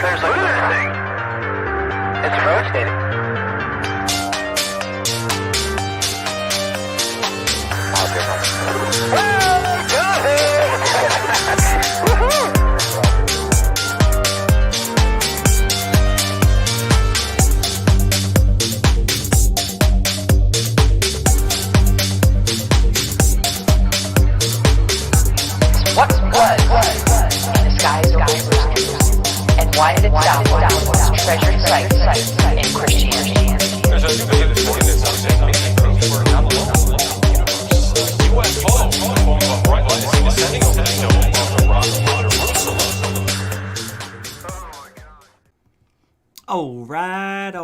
There's like this thing. It's rotating. What was in the skies over and why did it downwards treasured sites in Christianity? Alright.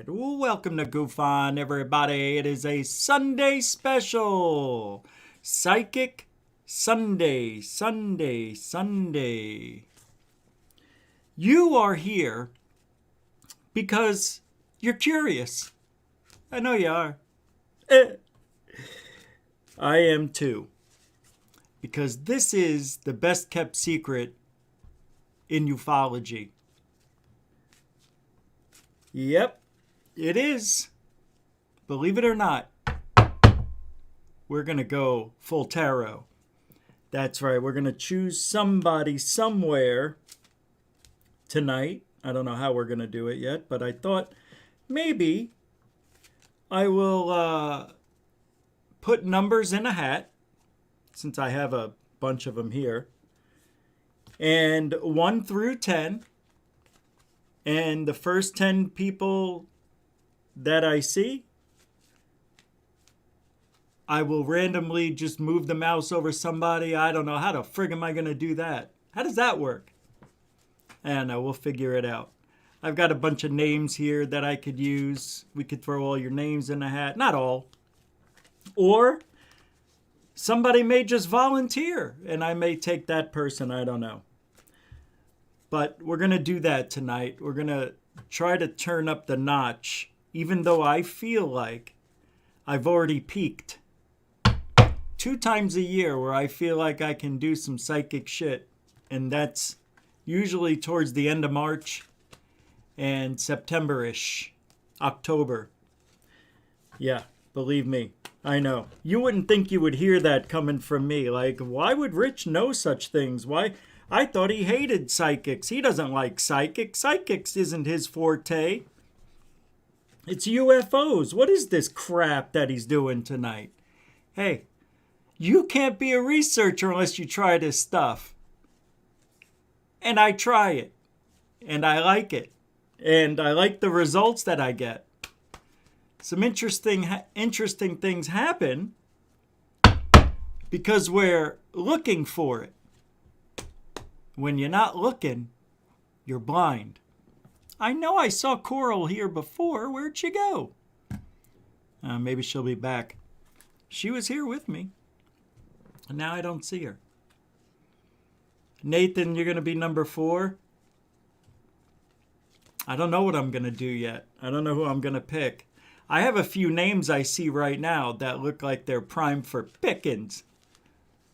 Well, welcome to GUFON, everybody. It is a Sunday special. Psychic Sunday. You are here because you're curious. I know you are. I am too. Because this is the best kept secret in ufology. Yep, it is. Believe it or not, we're going to go full tarot. That's right, we're going to choose somebody somewhere tonight. I don't know how we're going to do it yet, but I thought maybe I will put numbers in a hat, since I have a bunch of them here, and 1 through 10. And the first 10 people that I see, I will randomly just move the mouse over somebody. I don't know. How the frig am I going to do that? How does that work? I don't know. We'll figure it out. I've got a bunch of names here that I could use. We could throw all your names in a hat. Not all. Or somebody may just volunteer and I may take that person. I don't know. But we're going to do that tonight. We're going to try to turn up the notch, even though I feel like I've already peaked. 2 times a year where I feel like I can do some psychic shit. And that's usually towards the end of March and September-ish, October. Yeah, believe me, I know. You wouldn't think you would hear that coming from me. Like, why would Rich know such things? Why? I thought he hated psychics. He doesn't like psychics. Psychics isn't his forte. It's UFOs. What is this crap that he's doing tonight? Hey, you can't be a researcher unless you try this stuff. And I try it. And I like it. And I like the results that I get. Some interesting things happen because we're looking for it. When you're not looking, you're blind. I know I saw Coral here before. Where'd she go? Maybe she'll be back. She was here with me. And now I don't see her. Nathan, you're going to be number 4. I don't know what I'm going to do yet. I don't know who I'm going to pick. I have a few names I see right now that look like they're primed for pickings.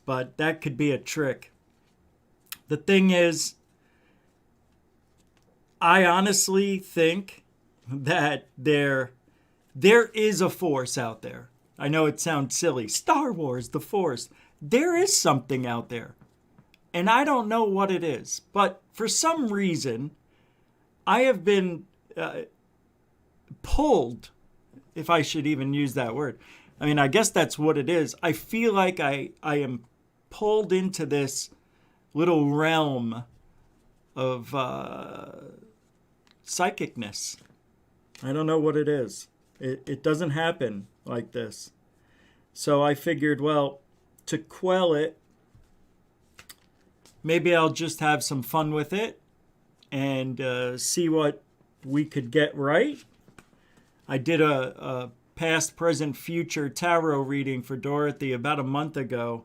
But that could be a trick. The thing is, I honestly think that there is a force out there. I know it sounds silly. Star Wars, the Force. There is something out there. And I don't know what it is. But for some reason, I have been pulled, if I should even use that word. I mean, I guess that's what it is. I feel like I am pulled into this little realm of psychicness. I don't know what it is. It doesn't happen like this. So I figured, well, to quell it, maybe I'll just have some fun with it and see what we could get right. I did a past, present, future tarot reading for Dorothy about a month ago.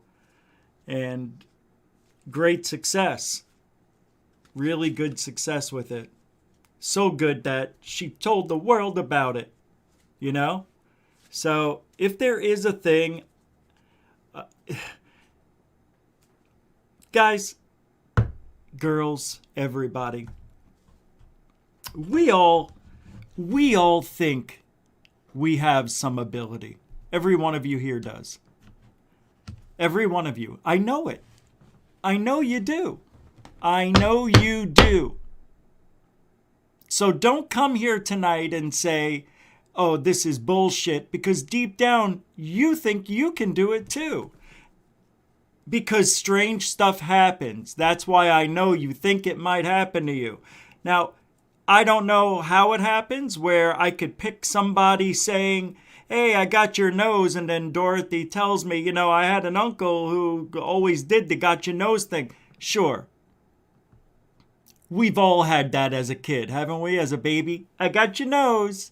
And great success. Really good success with it. So good that she told the world about it. You know? So, if there is a thing... guys, girls, everybody. We all think we have some ability. Every one of you here does. Every one of you. I know it. I know you do. I know you do. So don't come here tonight and say, oh, this is bullshit, because deep down, you think you can do it too. Because strange stuff happens. That's why I know you think it might happen to you. Now, I don't know how it happens, where I could pick somebody saying, hey, I got your nose, and then Dorothy tells me, I had an uncle who always did the got your nose thing. Sure. We've all had that as a kid, haven't we? As a baby, I got your nose.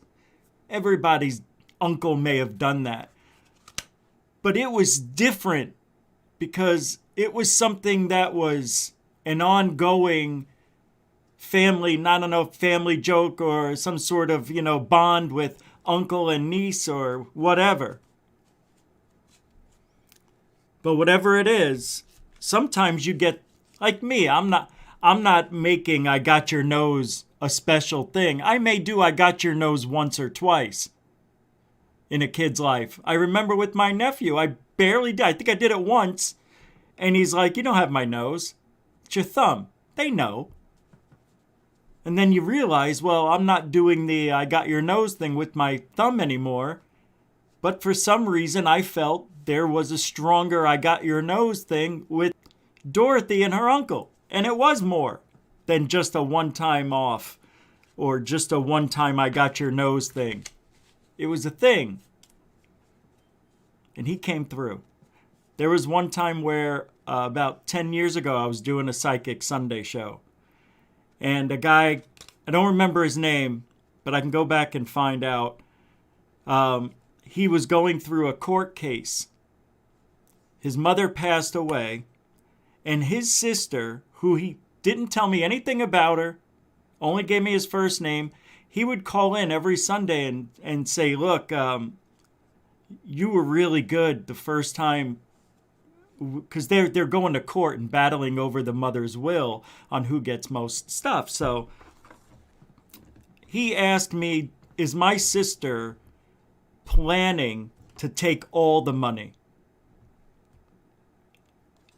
Everybody's uncle may have done that. But it was different because it was something that was an ongoing family, I don't know, family joke or some sort of, bond with uncle and niece or whatever. But whatever it is, sometimes you get, like me, I'm not making I got your nose a special thing. I may do I got your nose once or twice in a kid's life. I remember with my nephew, I barely did. I think I did it once. And he's like, you don't have my nose. It's your thumb. They know. And then you realize, well, I'm not doing the I got your nose thing with my thumb anymore. But for some reason, I felt there was a stronger I got your nose thing with Dorothy and her uncle. And it was more than just a one-time off or just a one-time I got your nose thing. It was a thing. And he came through. There was one time where about 10 years ago, I was doing a Psychic Sunday show. And a guy, I don't remember his name, but I can go back and find out. He was going through a court case. His mother passed away. And his sister, who he didn't tell me anything about her, only gave me his first name, he would call in every Sunday and say, look, you were really good the first time, because they're going to court and battling over the mother's will on who gets most stuff. So he asked me, is my sister planning to take all the money?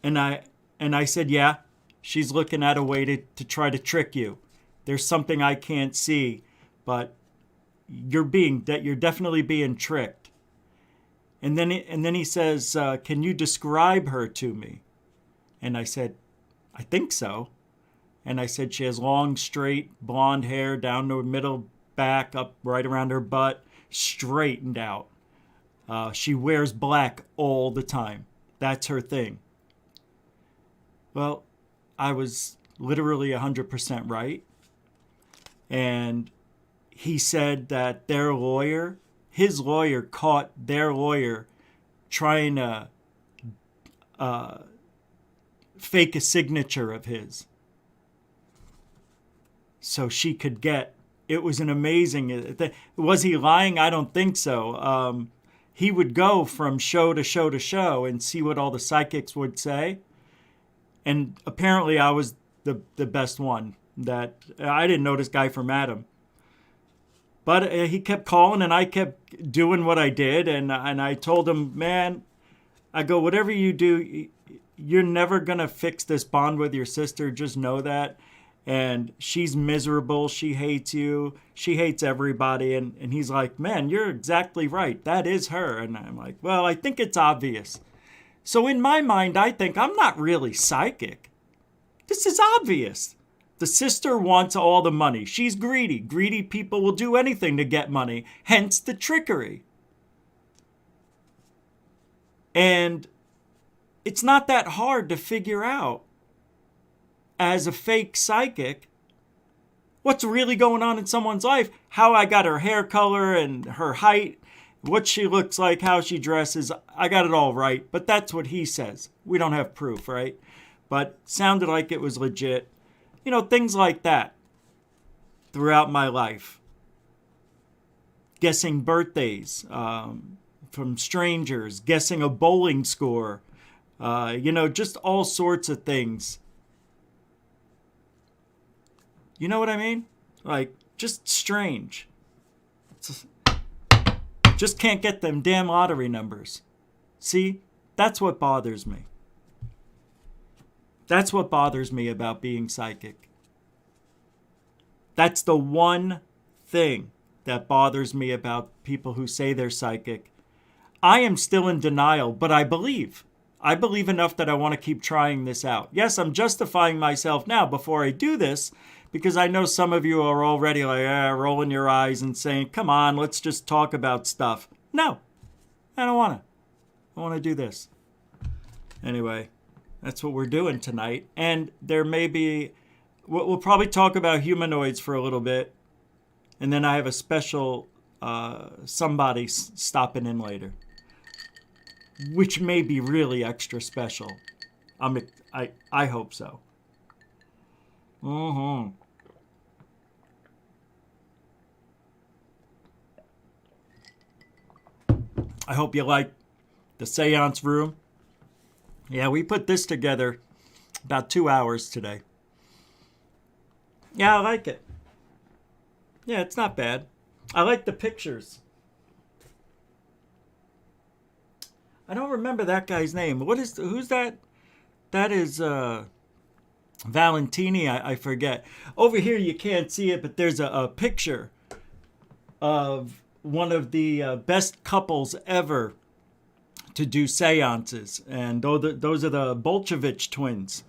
And I said, yeah, she's looking at a way to try to trick you. There's something I can't see, but you're definitely being tricked. And then he says, can you describe her to me? And I said, I think so. And I said, she has long, straight, blonde hair down the middle back, up right around her butt, straightened out. She wears black all the time. That's her thing. Well, I was literally 100% right. And he said that his lawyer caught their lawyer trying to fake a signature of his. So she could get, it was an amazing, was he lying? I don't think so. He would go from show to show to show and see what all the psychics would say. And apparently I was the best one. That I didn't know this guy from Adam. But he kept calling and I kept doing what I did. And I told him, man, I go, whatever you do, you're never going to fix this bond with your sister. Just know that. And she's miserable. She hates you. She hates everybody. And he's like, man, you're exactly right. That is her. And I'm like, well, I think it's obvious. So in my mind, I think I'm not really psychic. This is obvious. The sister wants all the money. She's greedy. Greedy people will do anything to get money. Hence the trickery. And it's not that hard to figure out as a fake psychic what's really going on in someone's life. How I got her hair color and her height, what she looks like, how she dresses. I got it all right. But that's what he says. We don't have proof, right? But sounded like it was legit. You know, things like that throughout my life. Guessing birthdays from strangers. Guessing a bowling score. Just all sorts of things. You know what I mean? Like, just strange. Just can't get them damn lottery numbers. See? That's what bothers me. That's what bothers me about being psychic. That's the one thing that bothers me about people who say they're psychic. I am still in denial, but I believe. I believe enough that I want to keep trying this out. Yes, I'm justifying myself now before I do this, because I know some of you are already like, rolling your eyes and saying, come on, let's just talk about stuff. No, I don't want to. I want to do this. Anyway, that's what we're doing tonight. And there may be, we'll probably talk about humanoids for a little bit. And then I have a special somebody stopping in later, which may be really extra special. I hope so. I hope you like the seance room. Yeah, we put this together about 2 hours today. Yeah, I like it. Yeah, it's not bad. I like the pictures. I don't remember that guy's name. Who's that? That is Valentini, I forget. Over here you can't see it, but there's a picture of one of the best couples ever to do seances. And those are the Bolshevik twins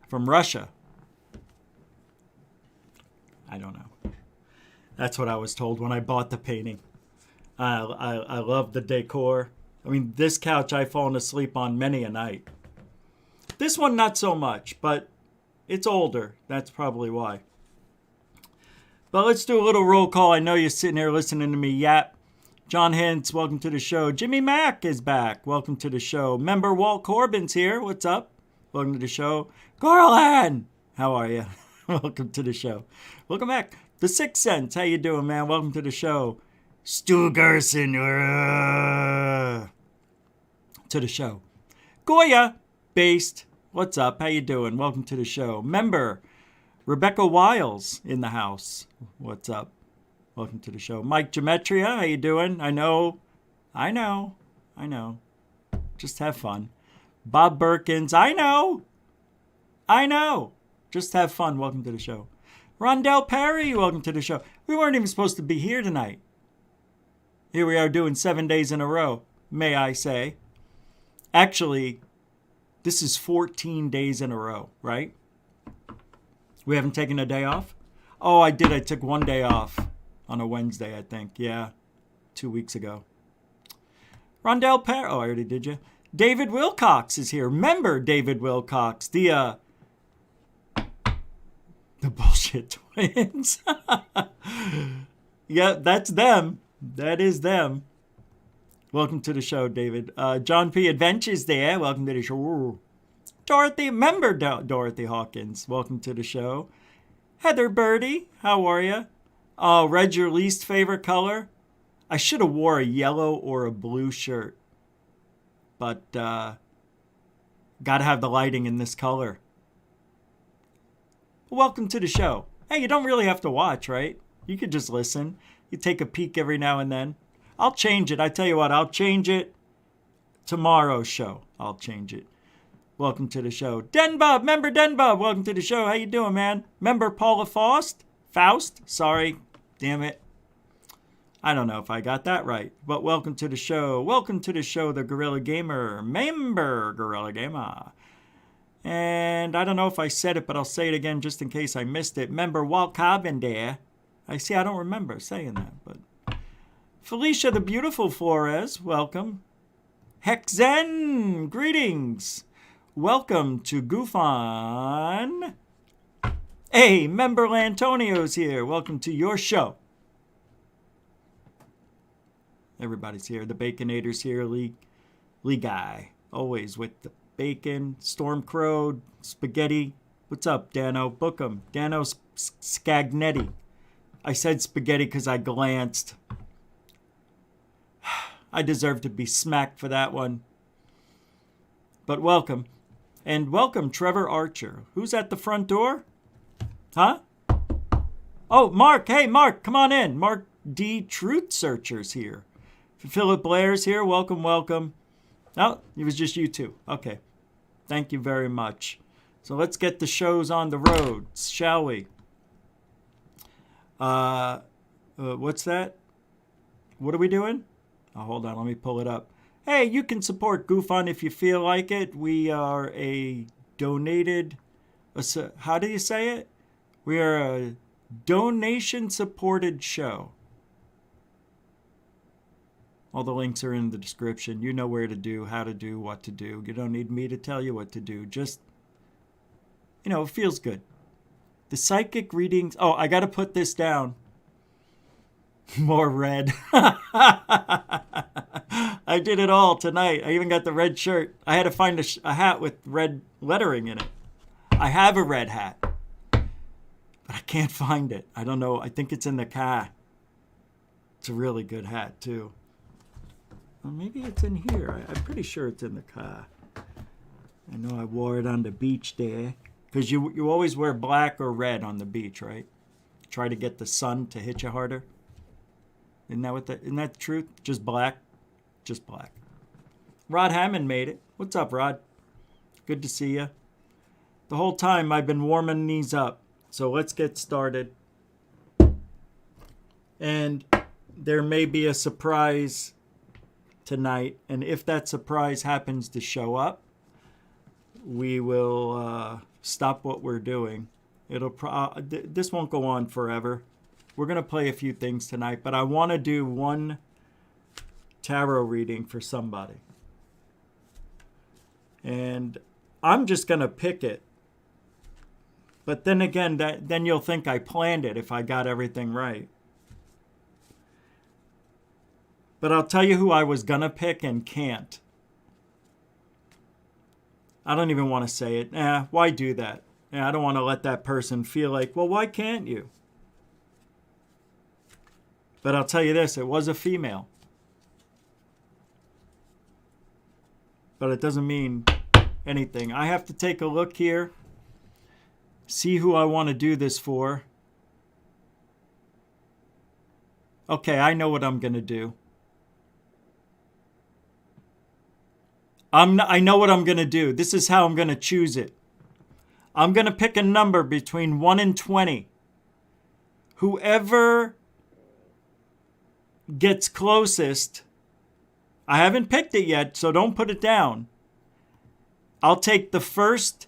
from Russia. I don't know. That's what I was told when I bought the painting. I love the decor. I mean, this couch I've fallen asleep on many a night. This one, not so much, but it's older. That's probably why. But let's do a little roll call. I know you're sitting here listening to me yap. John Hintz, welcome to the show. Jimmy Mack is back. Welcome to the show. Member Walt Corbin's here. What's up? Welcome to the show. Garland, how are you? Welcome to the show. Welcome back. The Sixth Sense, how you doing, man? Welcome to the show. Stu Gerson, to the show. Goya, based. What's up? How you doing? Welcome to the show. Member Rebecca Wiles in the house. What's up? Welcome to the show. Mike Geometria, how you doing? I know. Just have fun. Bob Birkins, I know. Just have fun. Welcome to the show. Rondell Perry, welcome to the show. We weren't even supposed to be here tonight. Here we are doing 7 days in a row, may I say. Actually, this is 14 days in a row, right? We haven't taken a day off? Oh, I did. I took 1 day off on a Wednesday, I think. Yeah, 2 weeks ago. Rondell Perry. Oh, I already did you. David Wilcox is here. Member David Wilcox, the bullshit twins. Yeah, that's them. That is them. Welcome to the show, David. John P. Adventures there. Welcome to the show. Dorothy, member Dorothy Hawkins. Welcome to the show. Heather Birdie, how are you? Oh, red's your least favorite color? I should have wore a yellow or a blue shirt. But, gotta have the lighting in this color. Welcome to the show. Hey, you don't really have to watch, right? You could just listen. You take a peek every now and then. I'll change it. I tell you what, I'll change it tomorrow's show. I'll change it. Welcome to the show. Denbub, member Denbub, welcome to the show. How you doing, man? Member Paula Faust? Sorry. Damn it. I don't know if I got that right. But welcome to the show. Welcome to the show, the Gorilla Gamer. Member Gorilla Gamer. And I don't know if I said it, but I'll say it again just in case I missed it. Member Walt Cobbin there. I don't remember saying that, but... Felicia the Beautiful Flores, welcome. Hexen, greetings. Welcome to GUFON. Hey, member Lantonio's here. Welcome to your show. Everybody's here. The Baconator's here. Lee Guy. Always with the bacon. Stormcrow. Spaghetti. What's up, Dano? Book 'em. Dano Scagnetti. I said spaghetti because I glanced. I deserve to be smacked for that one. But welcome. And welcome, Trevor Archer. Who's at the front door? Huh? Oh, Mark. Hey, Mark, come on in. Mark D. Truth Searchers here. Philip Blair's here. Welcome, welcome. Oh, it was just you two. Okay. Thank you very much. So let's get the shows on the road, shall we? What's that? What are we doing? Oh, hold on. Let me pull it up. Hey, you can support GUFON if you feel like it. We are a donated... How do you say it? We are a donation-supported show. All the links are in the description. You know where to do, how to do, what to do. You don't need me to tell you what to do. Just, you know, it feels good. The psychic readings... Oh, I got to put this down. More red. I did it all tonight. I even got the red shirt. I had to find a hat with red lettering in it. I have a red hat, but I can't find it. I don't know. I think it's in the car. It's a really good hat, too. Well, maybe it's in here. I'm pretty sure it's in the car. I know I wore it on the beach there. Because you always wear black or red on the beach, right? Try to get the sun to hit you harder. Isn't that the truth? Just black? Just black. Rod Hammond made it. What's up, Rod? Good to see you. The whole time I've been warming these up. So let's get started. And there may be a surprise tonight. And if that surprise happens to show up, we will stop what we're doing. This won't go on forever. We're going to play a few things tonight, but I want to do one tarot reading for somebody. And I'm just going to pick it. But then again, then you'll think I planned it if I got everything right. But I'll tell you who I was going to pick and can't. I don't even want to say it. Why do that? I don't want to let that person feel like, well, why can't you? But I'll tell you this, it was a female. But it doesn't mean anything. I have to take a look here, see who I want to do this for. Okay, I know what I'm going to do. I know what I'm going to do. This is how I'm going to choose it. I'm going to pick a number between 1 and 20. Whoever gets closest, I haven't picked it yet, so don't put it down. I'll take the first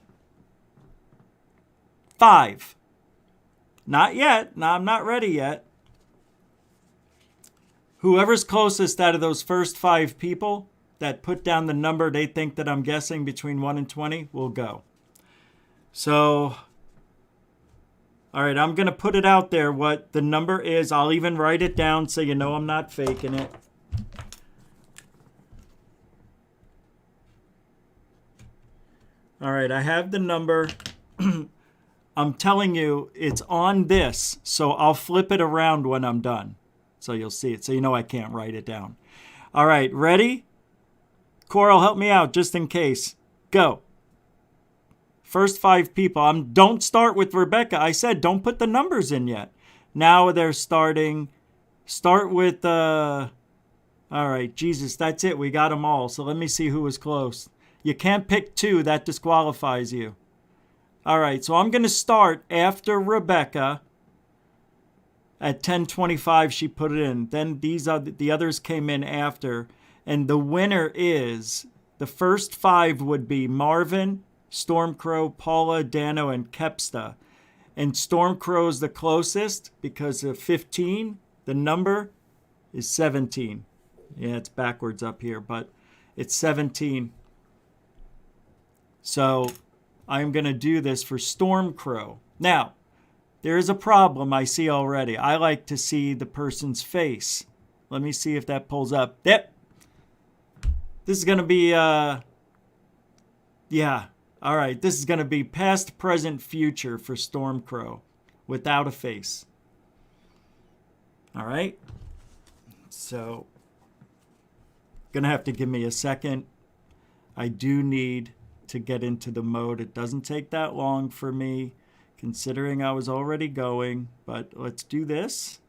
5. Not yet. No, I'm not ready yet. Whoever's closest out of those first 5 people that put down the number they think that I'm guessing between 1 and 20 will go. So, all right, I'm going to put it out there what the number is. I'll even write it down so you know I'm not faking it. All right, I have the number. I'm telling you, it's on this, so I'll flip it around when I'm done. So you'll see it, so you know I can't write it down. All right, ready? Coral, help me out just in case. Go. First 5 people. Don't start with Rebecca. I said don't put the numbers in yet. Now they're starting. Start with, all right, Jesus, that's it. We got them all. So let me see who was close. You can't pick 2. That disqualifies you. All right, so I'm going to start after Rebecca. At 10:25, she put it in. Then the others came in after. And the winner is, the first 5 would be Marvin, Stormcrow, Paula, Dano, and Kepsta. And Stormcrow's the closest because of 15. The number is 17. Yeah, it's backwards up here, but it's 17. So I'm going to do this for Stormcrow. Now, there is a problem I see already. I like to see the person's face. Let me see if that pulls up. Yep. This is going to be, yeah. All right. This is going to be past, present, future for Stormcrow without a face. All right. So, going to have to give me a second. I do need to get into the mode. It doesn't take that long for me considering I was already going, but let's do this.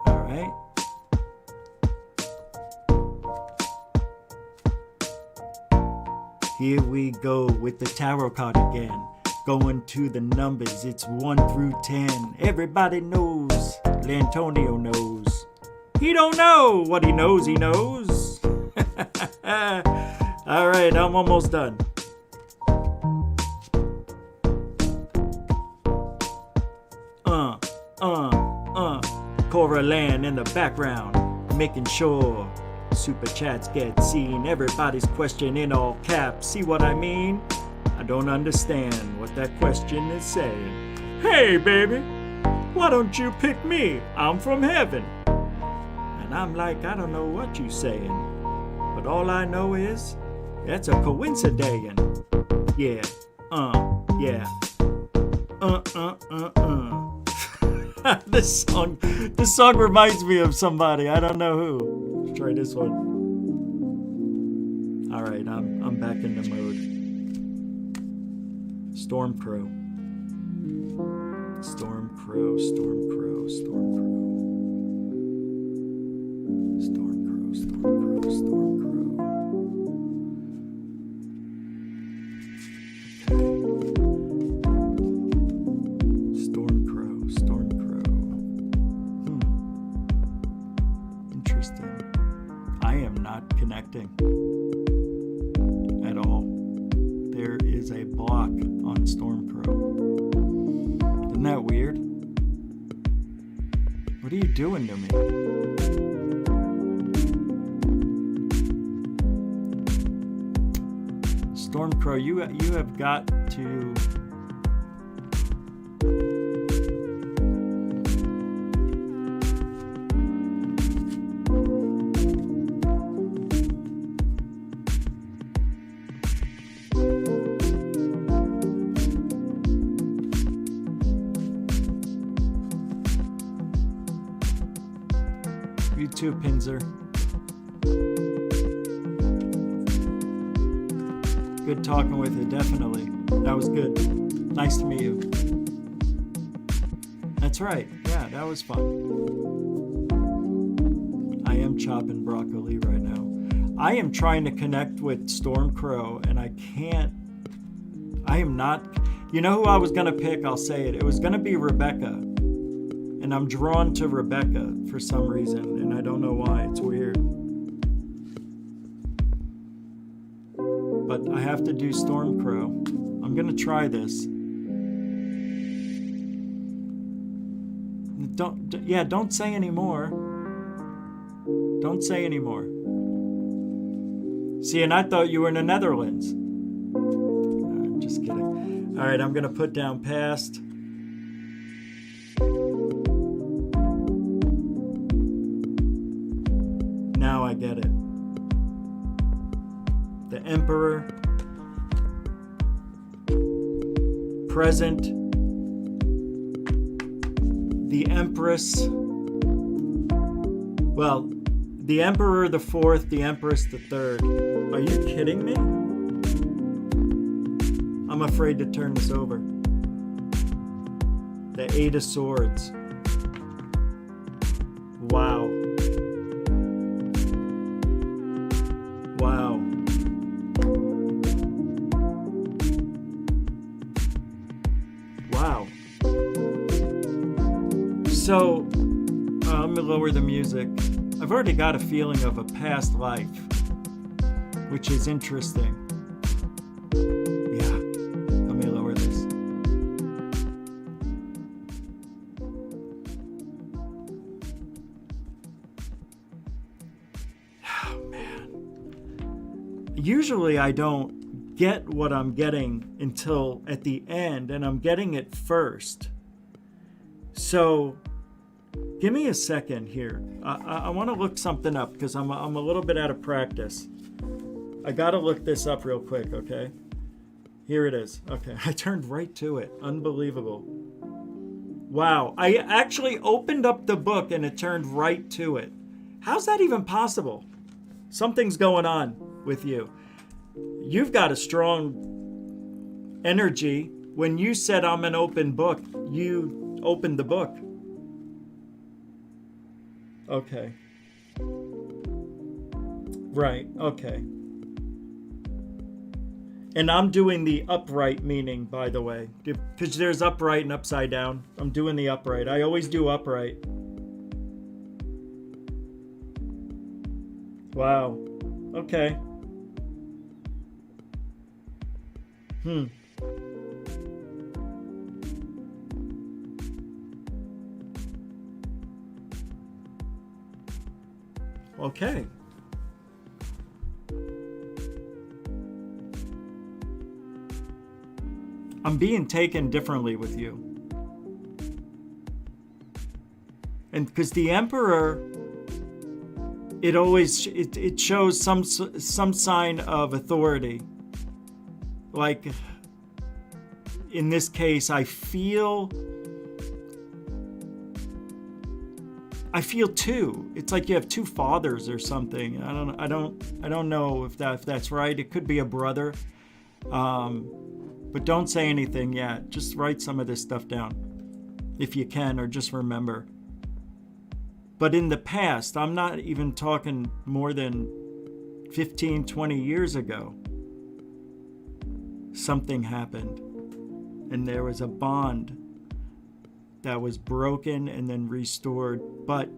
All right. Here we go with the tarot card again. Going to the numbers, it's 1 through 10. Everybody knows, Lantonio knows. He don't know what he knows, he knows. All right, I'm almost done. Coraline in the background, making sure super chats get seen. Everybody's question in all caps. See what I mean? I don't understand what that question is saying. Hey, baby, why don't you pick me? I'm from heaven. And I'm like, I don't know what you saying, but all I know is that's a coincidence. Yeah, yeah. This song reminds me of somebody. I don't know who. Let's try this one. All right, I'm back in the mode. Storm Crow. Storm Crow, Storm Crow, Storm Crow. Storm Crow, Storm Crow, Storm Crow. Okay. Storm Crow, Storm Crow. Interesting. I am not connecting at all. There is a block on Storm Crow. Isn't that weird? What are you doing to me? Storm Crow, you have got to... You too, Pinzer. Good talking with you, definitely. That was good. Nice to meet you. That's right. Yeah, that was fun. I am chopping broccoli right now. I am trying to connect with Storm Crow, and I can't. I am not. You know who I was going to pick? I'll say it. It was going to be Rebecca. And I'm drawn to Rebecca for some reason, and I don't know why. It's weird. But I have to do Storm Crow. I'm gonna try this. Don't say any more. Don't say any more. See, and I thought you were in the Netherlands. I'm just kidding. All right, I'm gonna put down past. Now I get it. The Emperor, present, the Empress, well, the Emperor the fourth, the Empress the third. Are you kidding me? I'm afraid to turn this over. The Eight of Swords. Wow. Wow. Wow. So, I'm gonna lower the music. I've already got a feeling of a past life, which is interesting. Yeah, let me lower this. Oh, man. Usually I don't get what I'm getting until at the end, and I'm getting it first. So, give me a second here. I want to look something up because I'm a little bit out of practice. I got to look this up real quick, okay? Here it is. Okay, I turned right to it. Unbelievable. Wow, I actually opened up the book and it turned right to it. How's that even possible? Something's going on with you. you've got a strong energy. When you said I'm an open book, you opened the book. Okay. Right, okay. And I'm doing the upright meaning, by the way, because there's upright and upside down. I'm doing the upright. I always do upright. Wow. Okay. Okay. I'm being taken differently with you. And because the Emperor, it shows some sign of authority. Like, in this case, I feel two. It's like you have two fathers or something. I don't know if that's right. It could be a brother. But don't say anything yet. Just write some of this stuff down if you can, or just remember. But in the past, I'm not even talking more than 15, 20 years ago, something happened. And there was a bond that was broken and then restored. But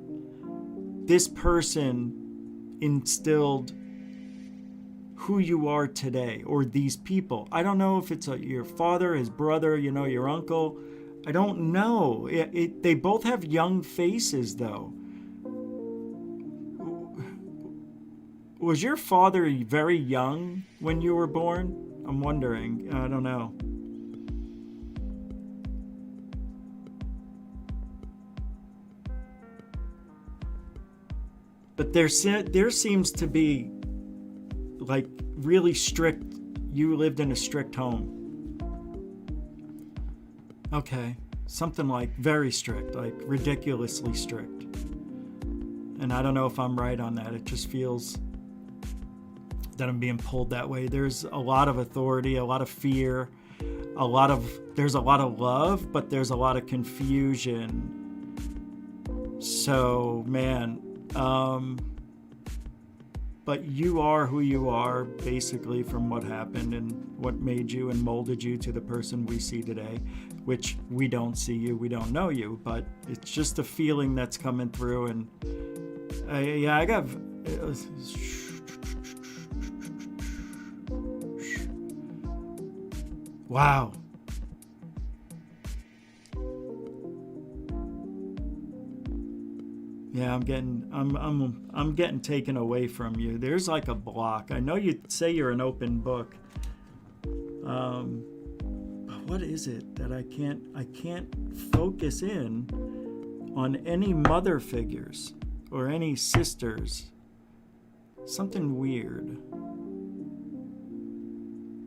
this person instilled who you are today, or these people. I don't know if it's your father, his brother, your uncle. I don't know. They both have young faces, though. Was your father very young when you were born? I'm wondering. I don't know. But there seems to be, like, really strict. You lived in a strict home. Okay. Something like very strict, like ridiculously strict. And I don't know if I'm right on that. It just feels that I'm being pulled that way. There's a lot of authority, a lot of fear, there's a lot of love, but there's a lot of confusion. So, man, but you are who you are, basically, from what happened and what made you and molded you to the person we see today, which we don't see you, we don't know you, but it's just a feeling that's coming through. And I got... Wow. Yeah, I'm getting taken away from you. There's like a block. I know you say you're an open book. But what is it that I can't focus in on any mother figures or any sisters? Something weird.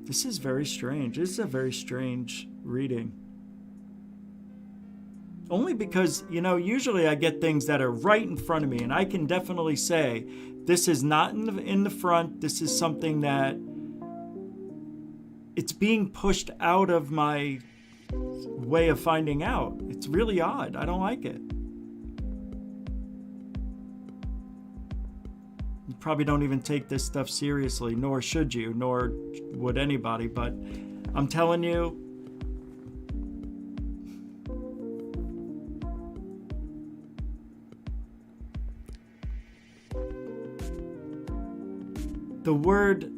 This is very strange. This is a very strange reading. Only because, usually I get things that are right in front of me, and I can definitely say, this is not in the front. This is something that it's being pushed out of my way of finding out. It's really odd. I don't like it. You probably don't even take this stuff seriously, nor should you, nor would anybody, but I'm telling you, the word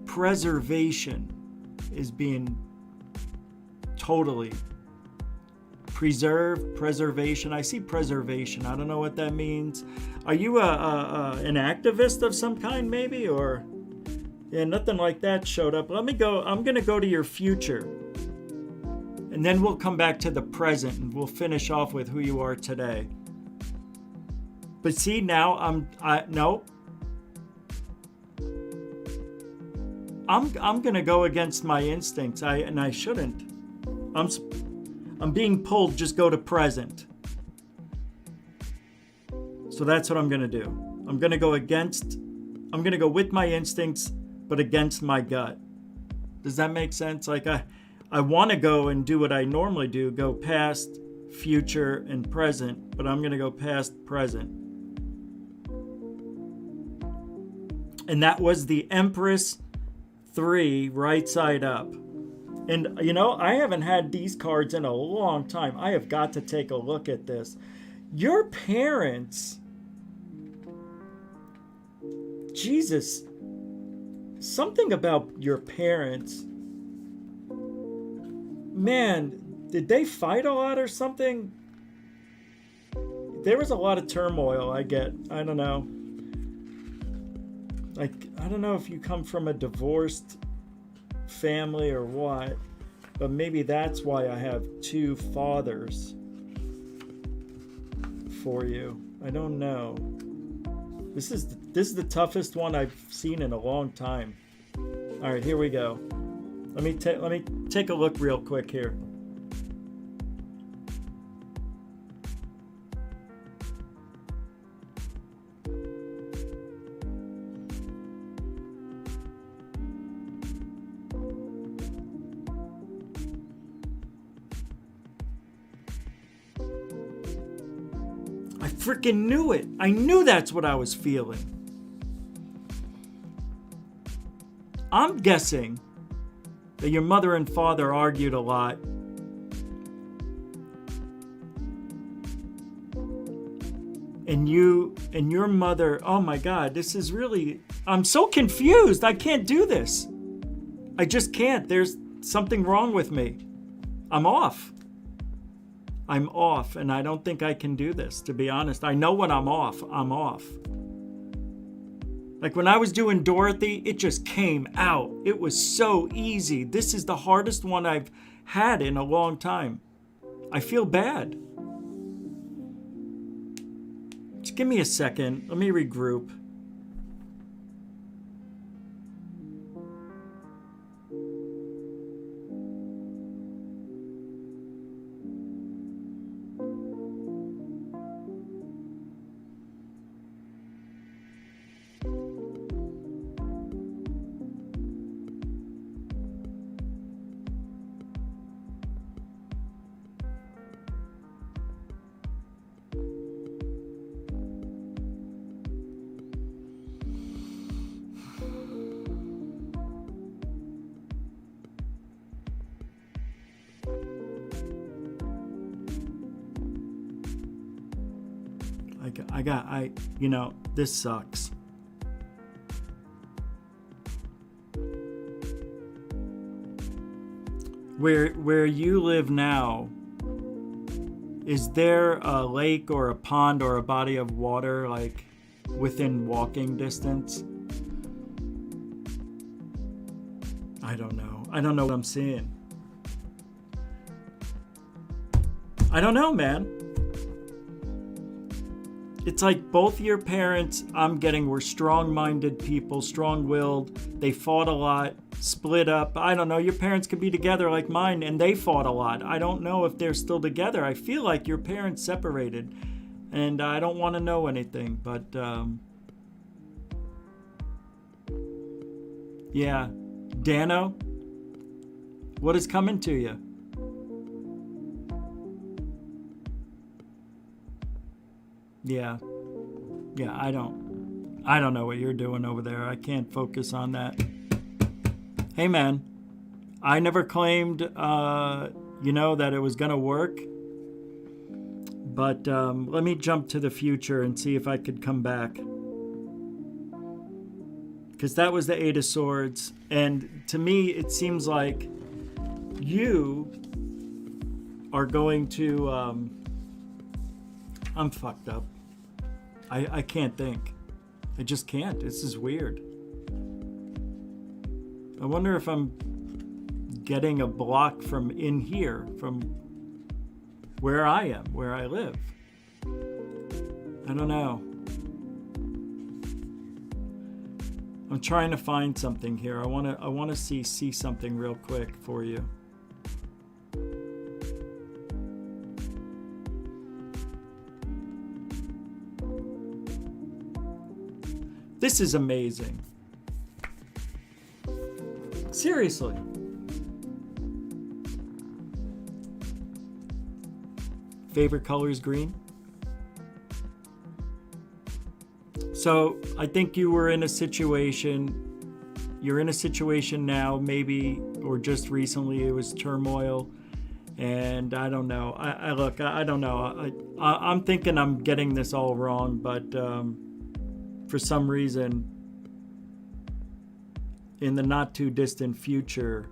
preservation is being totally preservation. I see preservation. I don't know what that means. Are you an activist of some kind, maybe? Or, yeah, nothing like that showed up. Let me go. I'm going to go to your future. And then we'll come back to the present and we'll finish off with who you are today. But see, now no. I'm going to go against my instincts. I shouldn't. I'm being pulled, just go to present. So that's what I'm going to do. I'm going to go with my instincts, but against my gut. Does that make sense? Like I want to go and do what I normally do, go past, future, and present, but I'm going to go past present. And that was the Empress 3 right side up. And, you know, I haven't had these cards in a long time. I have got to take a look at this. Your parents, Jesus, something about your parents, man, did they fight a lot or something? There was a lot of turmoil, I get. I don't know. Like, I don't know if you come from a divorced family or what, but maybe that's why I have 2 fathers for you. I don't know. This is the toughest one I've seen in a long time. All right, here we go. Let me take a look real quick here. I freaking knew it. I knew that's what I was feeling. I'm guessing that your mother and father argued a lot. And your mother, oh my God, this is really, I'm so confused. I can't do this. I just can't. There's something wrong with me. I'm off. I'm off, and I don't think I can do this, to be honest. I know when I'm off, I'm off. Like when I was doing Dorothy, it just came out. It was so easy. This is the hardest one I've had in a long time. I feel bad. Just give me a second. Let me regroup. This sucks. Where you live now, is there a lake or a pond or a body of water like within walking distance? I don't know. I don't know what I'm seeing. I don't know, man. It's like both your parents, I'm getting, were strong-minded people, strong-willed. They fought a lot, split up. I don't know. Your parents could be together like mine, and they fought a lot. I don't know if they're still together. I feel like your parents separated, and I don't want to know anything. But, yeah. Dano, what is coming to you? Yeah, I don't know what you're doing over there. I can't focus on that. Hey, man, I never claimed, that it was going to work. But let me jump to the future and see if I could come back. Because that was the 8 of Swords. And to me, it seems like you are going to... I'm fucked up. I can't think. I just can't. This is weird. I wonder if I'm getting a block from in here, from where I am, where I live. I don't know. I'm trying to find something here. I want to see something real quick for you. This is amazing. Seriously. Favorite color is green. So I think you're in a situation now, maybe, or just recently it was turmoil. And I don't know. I don't know. I'm thinking I'm getting this all wrong, but for some reason, in the not too distant future,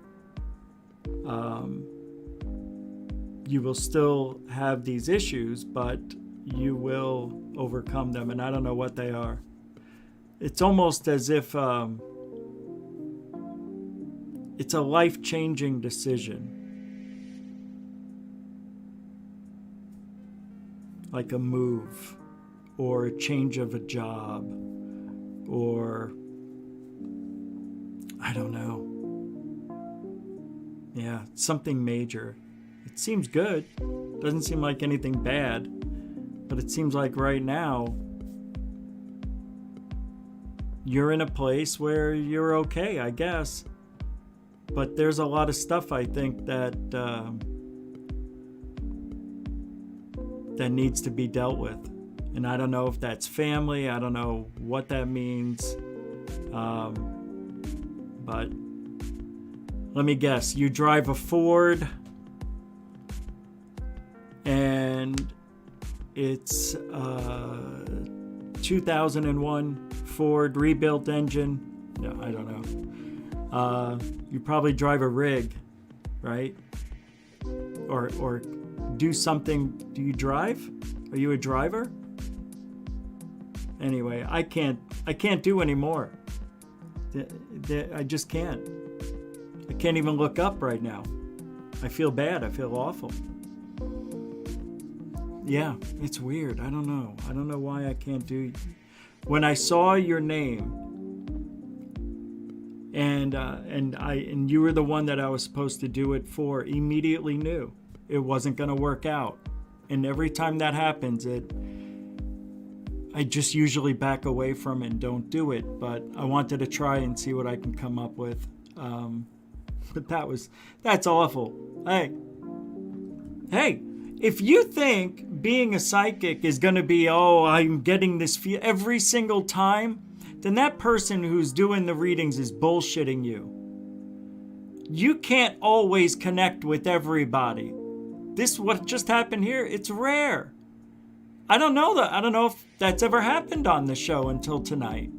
you will still have these issues, but you will overcome them, and I don't know what they are. It's almost as if it's a life-changing decision. Like a move, or a change of a job, or I don't know. Yeah, something major. It seems good. Doesn't seem like anything bad, but it seems like right now you're in a place where you're okay, I guess. But there's a lot of stuff, I think, that needs to be dealt with. And I don't know if that's family. I don't know what that means. But let me guess. You drive a Ford, and it's a 2001 Ford rebuilt engine. No, I don't know. You probably drive a rig, right? Or do something. Do you drive? Are you a driver? Anyway, I can't do anymore. I just can't. I can't even look up right now. I feel bad. I feel awful. Yeah, it's weird. I don't know. I don't know why I can't do. When I saw your name, and you were the one that I was supposed to do it for, immediately knew it wasn't going to work out. And every time that happens, I just usually back away from it and don't do it. But I wanted to try and see what I can come up with. But that's awful. Hey, if you think being a psychic is going to be, I'm getting this feel every single time, then that person who's doing the readings is bullshitting you. You can't always connect with everybody. What just happened here, it's rare. I don't know if that's ever happened on the show until tonight.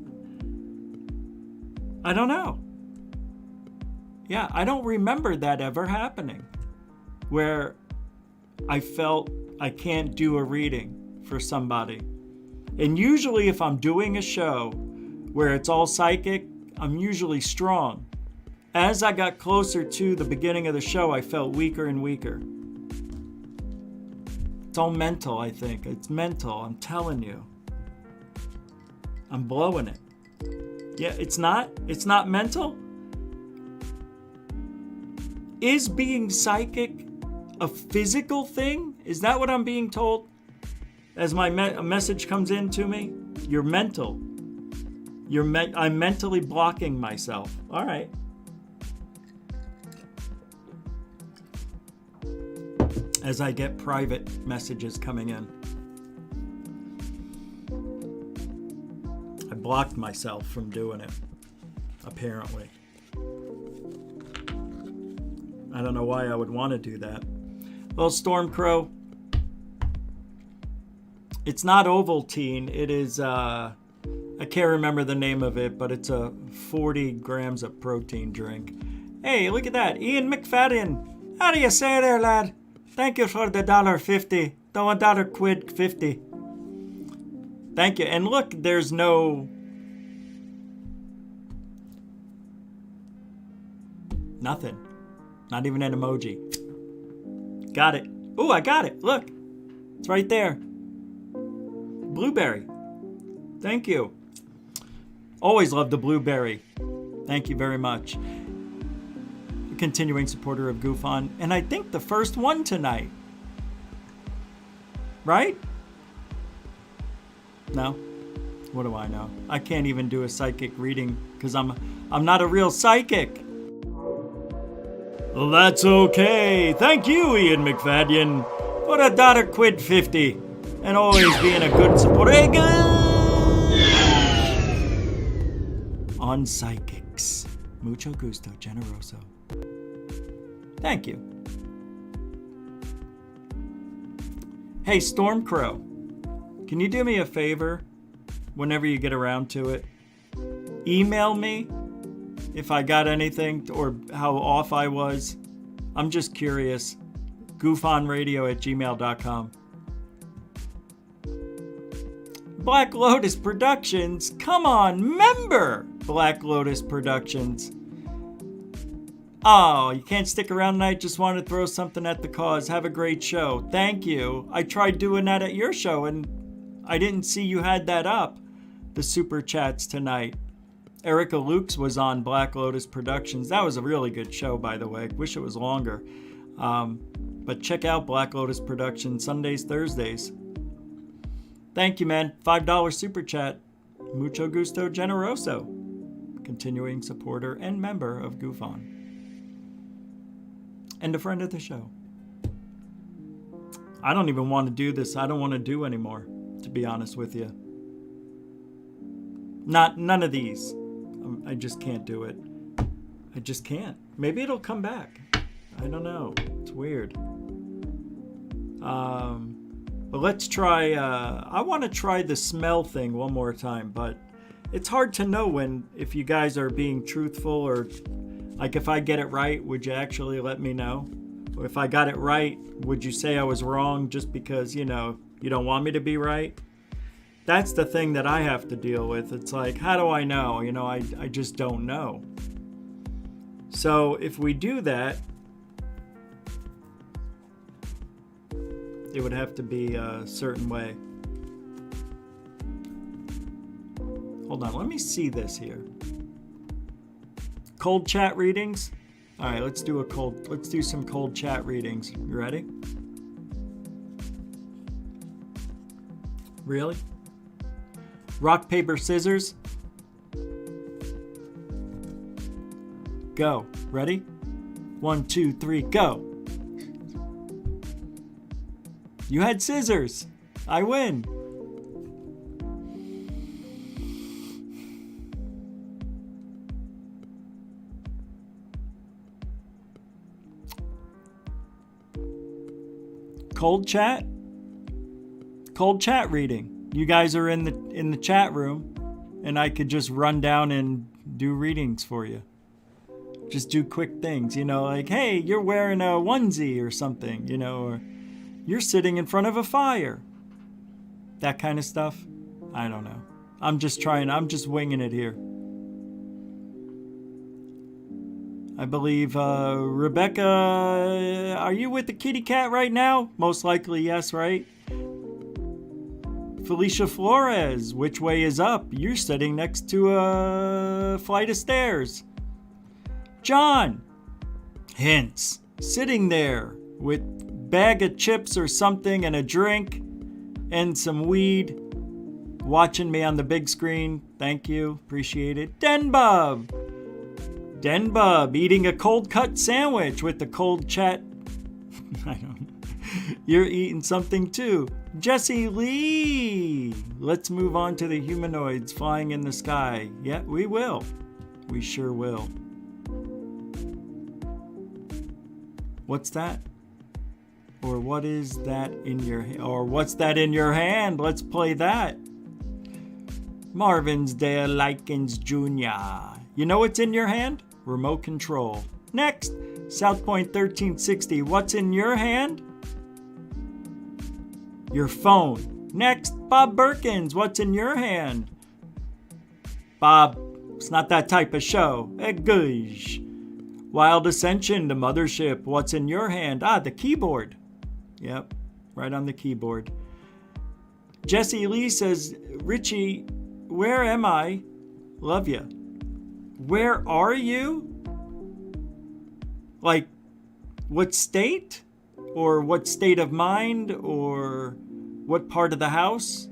I don't know. Yeah, I don't remember that ever happening, where I felt I can't do a reading for somebody. And usually if I'm doing a show where it's all psychic, I'm usually strong. As I got closer to the beginning of the show, I felt weaker and weaker. It's all mental, I think. It's mental, I'm telling you. I'm blowing it. Yeah, it's not mental? Is being psychic a physical thing? Is that what I'm being told? As my message comes in to me? You're mental. I'm mentally blocking myself. All right. As I get private messages coming in. I blocked myself from doing it, apparently. I don't know why I would want to do that. Well, Stormcrow, it's not Ovaltine. It is, I can't remember the name of it, but it's a 40 grams of protein drink. Hey, look at that. Ian McFadden. How do you say there, lad? Thank you for the $1.50. The $1.50. Thank you. And look, there's no... Nothing. Not even an emoji. Got it. Ooh, I got it. Look. It's right there. Blueberry. Thank you. Always love the blueberry. Thank you very much. A continuing supporter of GUFON. And I think the first one tonight. Right? No? What do I know? I can't even do a psychic reading because I'm not a real psychic. Well, that's okay. Thank you, Ian McFadden, for $1.50 and always being a good supporter. Hey, on psychics. Mucho gusto, generoso. Thank you. Hey, Stormcrow, can you do me a favor whenever you get around to it? Email me if I got anything or how off I was. I'm just curious. GUFONradio@gmail.com. Black Lotus Productions. Come on, member Black Lotus Productions. Oh, you can't stick around tonight? Just wanted to throw something at the cause. Have a great show. Thank you. I tried doing that at your show and I didn't see you had that up. The super chats tonight. Erica Lukes was on Black Lotus Productions. That was a really good show, by the way. Wish it was longer. But check out Black Lotus Productions Sundays, Thursdays. Thank you, man. $5 super chat. Mucho gusto, generoso. Continuing supporter and member of GUFON. And a friend of the show. I don't even want to do this. I don't want to do anymore, to be honest with you. None of these. I just can't do it. I just can't. Maybe it'll come back. I don't know. It's weird. But let's try. I want to try the smell thing one more time, but it's hard to know if you guys are being truthful or like if I get it right, would you actually let me know? Or if I got it right, would you say I was wrong just because, you don't want me to be right? That's the thing that I have to deal with. It's like, how do I know? I just don't know. So if we do that, it would have to be a certain way. Hold on, let me see this here. Cold chat readings? All right, let's do some cold chat readings. You ready? Really? Rock, paper, scissors. Go. Ready? 1, 2, 3, go. You had scissors. I win. Cold chat? Cold chat reading. You guys are in the chat room and I could just run down and do readings for you. Just do quick things, like, hey, you're wearing a onesie or something, or you're sitting in front of a fire. That kind of stuff. I don't know. I'm just winging it here. I believe, Rebecca, are you with the kitty cat right now? Most likely, yes, right? Felicia Flores, which way is up? You're sitting next to a flight of stairs. John, hints, sitting there with bag of chips or something and a drink and some weed, watching me on the big screen. Thank you, appreciate it. Denbub, eating a cold cut sandwich with the cold chat. I don't know. You're eating something too. Jesse Lee, let's move on to the humanoids flying in the sky. Yeah, we will. We sure will. What's that? Or what is that in your hand? Or what's that in your hand? Let's play that. Marvin's Day Likens Jr. You know what's in your hand? Remote control. Next, South Point 1360. What's in your hand? Your phone. Next, Bob Perkins. What's in your hand? Bob, it's not that type of show. Gosh. Wild Ascension, the mothership. What's in your hand? The keyboard. Yep, right on the keyboard. Jesse Lee says, Richie, where am I? Love ya. Where are you? Like, what state? Or what state of mind? Or what part of the house?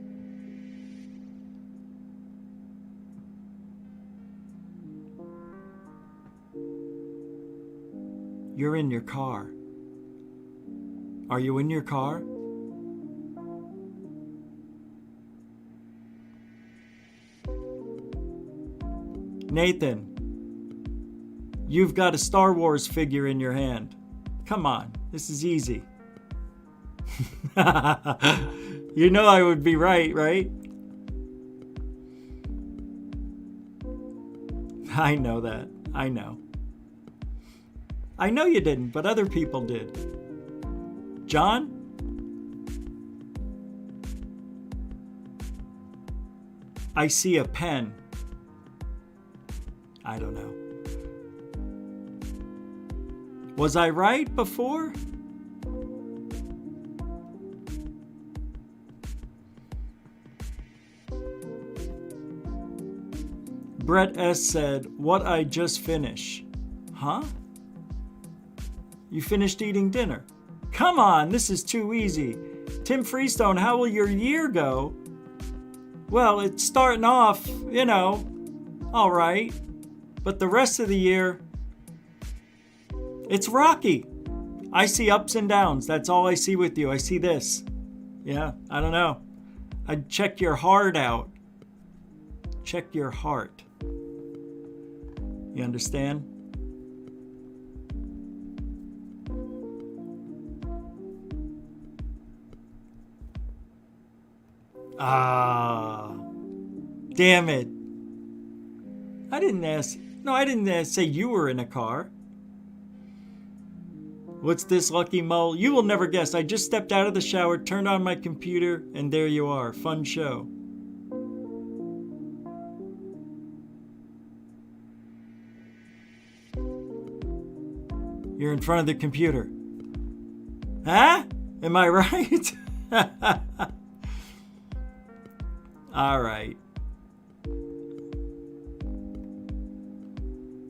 You're in your car. Are you in your car? Nathan, you've got a Star Wars figure in your hand. Come on, this is easy. You know I would be right, right? I know that. I know. I know you didn't, but other people did. John? I see a pen. I don't know. Was I right before? Brett S. said, what I just finished. Huh? You finished eating dinner? Come on, this is too easy. Tim Freestone, how will your year go? Well, it's starting off, all right. But the rest of the year, it's rocky. I see ups and downs. That's all I see with you. I see this. Yeah, I don't know. I'd check your heart out. Check your heart. You understand? Ah, damn it. I didn't say you were in a car. What's this, Lucky Mull? You will never guess. I just stepped out of the shower, turned on my computer, and there you are. Fun show. You're in front of the computer. Huh? Am I right? All right.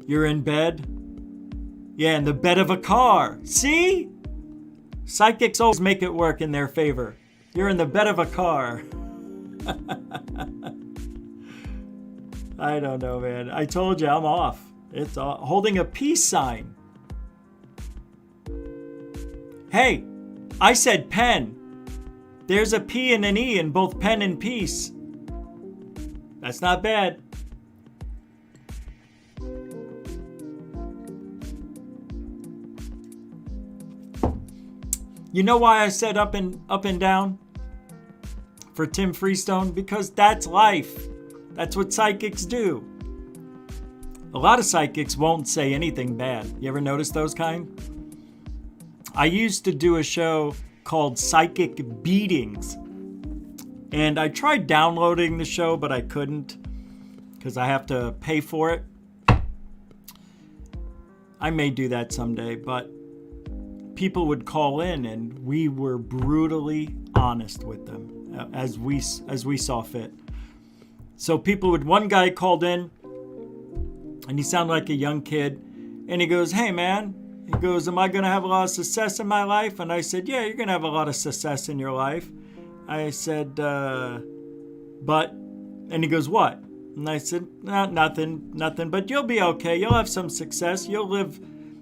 You're in bed? Yeah, in the bed of a car. See? Psychics always make it work in their favor. You're in the bed of a car. I don't know, man. I told you I'm off. It's holding a peace sign. Hey, I said pen. There's a P and an E in both pen and peace. That's not bad. You know why I said up and down for Tim Freestone? Because that's life. That's what psychics do. A lot of psychics won't say anything bad. You ever notice those kind? I used to do a show called Psychic Beatings. And I tried downloading the show, but I couldn't because I have to pay for it. I may do that someday, but people would call in and we were brutally honest with them as we saw fit. So one guy called in and he sounded like a young kid and he goes, hey man, he goes, am I going to have a lot of success in my life? And I said, yeah, you're going to have a lot of success in your life. I said, but, and he goes, what? And I said, nothing, but you'll be okay. You'll have some success. You'll live.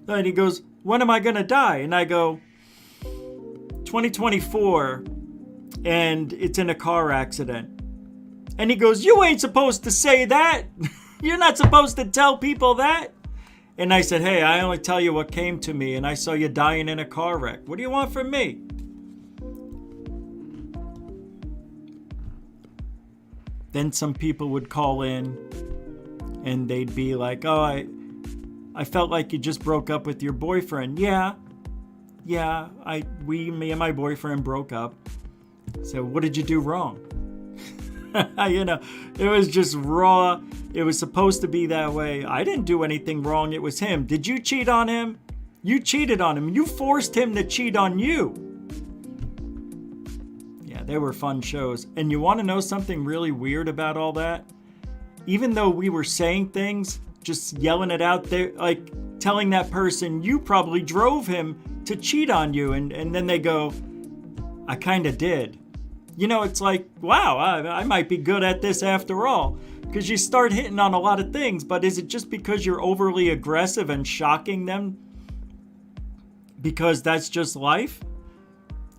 And he goes, when am I going to die? And I go, 2024, and it's in a car accident. And he goes, you ain't supposed to say that. You're not supposed to tell people that. And I said, hey, I only tell you what came to me, and I saw you dying in a car wreck. What do you want from me? Then some people would call in, and they'd be like, oh, I felt like you just broke up with your boyfriend. Yeah, me and my boyfriend broke up. So what did you do wrong? It was just raw. It was supposed to be that way. I didn't do anything wrong. It was him. Did you cheat on him? You cheated on him. You forced him to cheat on you. Yeah, they were fun shows. And you want to know something really weird about all that? Even though we were saying things, just yelling it out there, like telling that person, you probably drove him to cheat on you. And then they go, I kind of did. It's like, wow, I might be good at this after all. Because you start hitting on a lot of things, but is it just because you're overly aggressive and shocking them? because that's just life.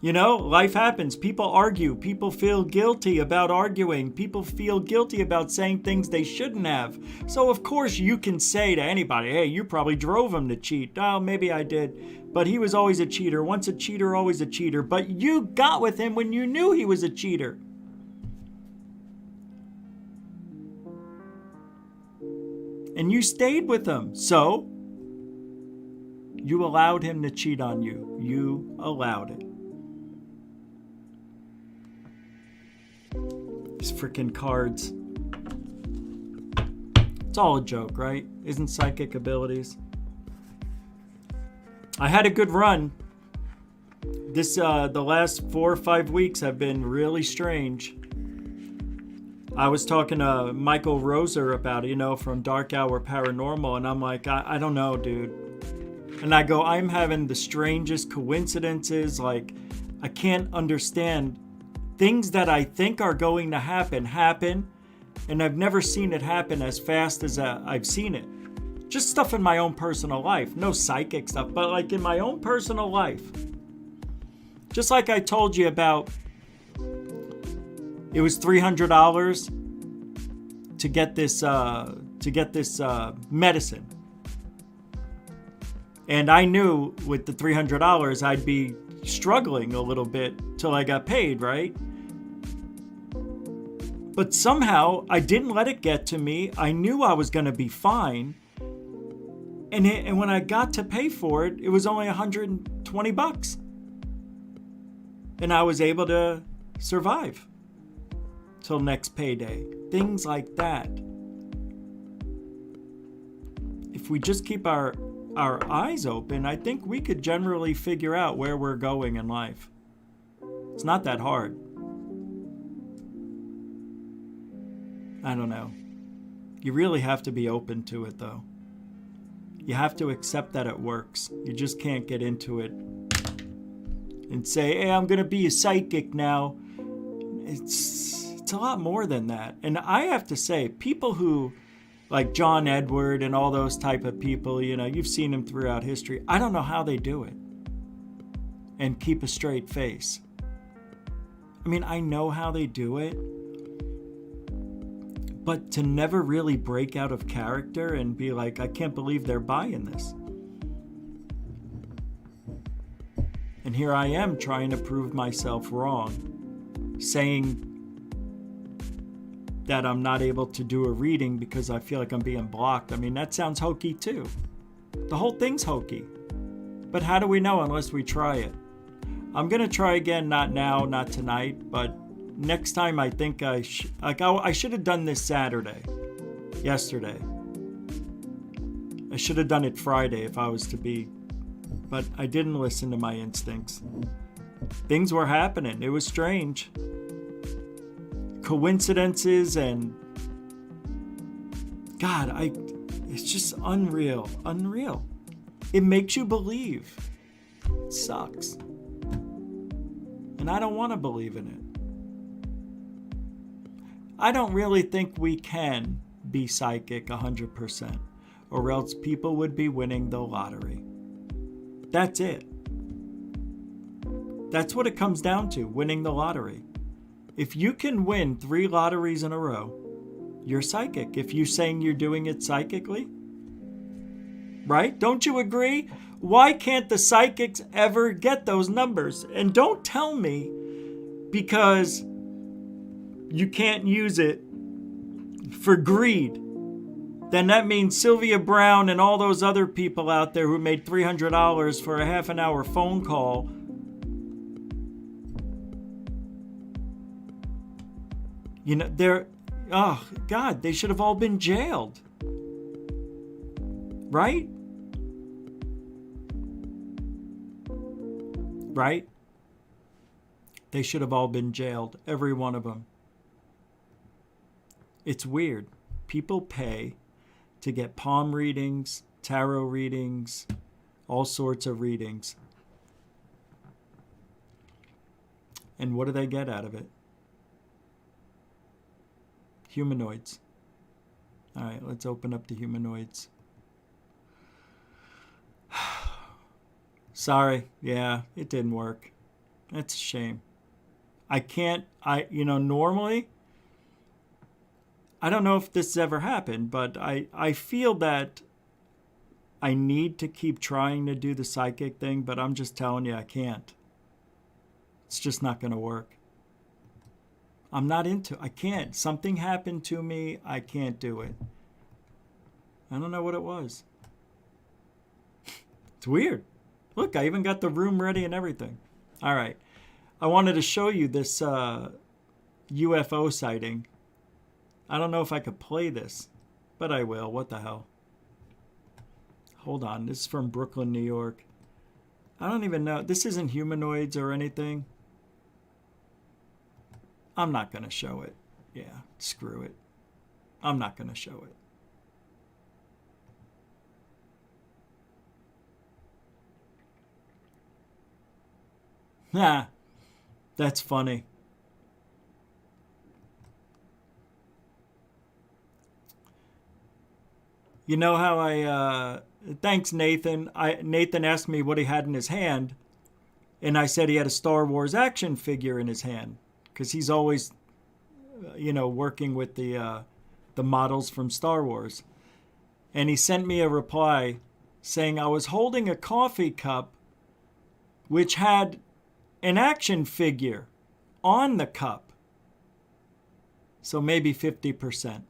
You know, life happens. People argue. People feel guilty about arguing. People feel guilty about saying things they shouldn't have. So, of course, you can say to anybody, hey, you probably drove him to cheat. Oh, maybe I did. But he was always a cheater. Once a cheater, always a cheater. But you got with him when you knew he was a cheater. And you stayed with him. So, you allowed him to cheat on you. You allowed it. These freaking cards. It's all a joke, right? Isn't psychic abilities? I had a good run. The last 4 or 5 weeks have been really strange. I was talking to Michael Roser about it, you know, from Dark Hour Paranormal, and I'm like, I don't know, dude. And I go, I'm having the strangest coincidences. Like, I can't understand. Things that I think are going to happen, and I've never seen it happen as fast as I've seen it. Just stuff in my own personal life. No psychic stuff, but like in my own personal life. Just like I told you about, it was $300 to get this medicine. And I knew with the $300 I'd be struggling a little bit till I got paid, right? But somehow I didn't let it get to me. I knew I was going to be fine. And when I got to pay for it, it was only $120. And I was able to survive till next payday. Things like that. If we just keep our eyes open, I think we could generally figure out where we're going in life. It's not that hard. I don't know. You really have to be open to it, though. You have to accept that it works. You just can't get into it and say, hey, I'm going to be a psychic now. It's a lot more than that. And I have to say, people who, like John Edward and all those type of people, you know, you've seen them throughout history. I don't know how they do it and keep a straight face. I mean, I know how they do it. But to never really break out of character and be like, I can't believe they're buying this. And here I am trying to prove myself wrong, saying that I'm not able to do a reading because I feel like I'm being blocked. I mean, that sounds hokey too. The whole thing's hokey. But how do we know unless we try it? I'm going to try again, not now, not tonight, but next time I think I should have done this yesterday. I should have done it Friday if I was to be, but I didn't listen to my instincts. Things were happening. It was strange. Coincidences and God, it's just unreal. It makes you believe. It sucks. And I don't want to believe in it. I don't really think we can be psychic 100%, or else people would be winning the lottery. That's it. That's what it comes down to, winning the lottery. If you can win 3 lotteries in a row, you're psychic. If you're saying you're doing it psychically, right? Don't you agree? Why can't the psychics ever get those numbers? And don't tell me because you can't use it for greed. Then that means Sylvia Brown and all those other people out there who made $300 for a half an hour phone call. You know, they should have all been jailed. Right? Right? They should have all been jailed, every one of them. It's weird. People pay to get palm readings, tarot readings, all sorts of readings. And what do they get out of it? Humanoids. All right, let's open up the humanoids. Sorry. Yeah, it didn't work. That's a shame. I can't, normally, I don't know if this has ever happened, but I feel that I need to keep trying to do the psychic thing, but I'm just telling you, I can't. It's just not going to work. I can't. Something happened to me. I can't do it. I don't know what it was. It's weird. Look, I even got the room ready and everything. All right. I wanted to show you this UFO sighting. I don't know if I could play this, but I will. What the hell? Hold on. This is from Brooklyn, New York. I don't even know. This isn't Humanoids or anything. I'm not going to show it. Yeah, screw it. I'm not going to show it. Nah, that's funny. You know how thanks Nathan. Nathan asked me what he had in his hand, and I said he had a Star Wars action figure in his hand because he's always, working with the models from Star Wars. And he sent me a reply saying I was holding a coffee cup which had an action figure on the cup. So maybe 50%.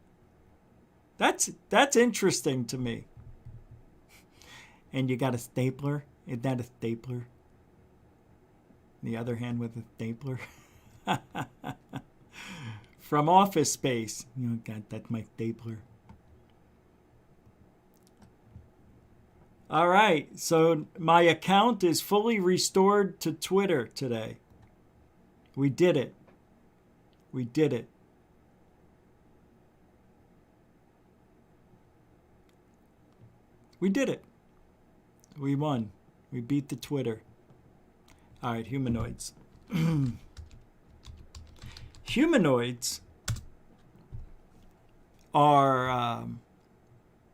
That's interesting to me. And you got a stapler? Isn't that a stapler? The other hand with a stapler. From Office Space. That's my stapler. All right, so my account is fully restored to Twitter today. We did it. We did it. We did it. We won. We beat the Twitter. All right, humanoids. Humanoids are...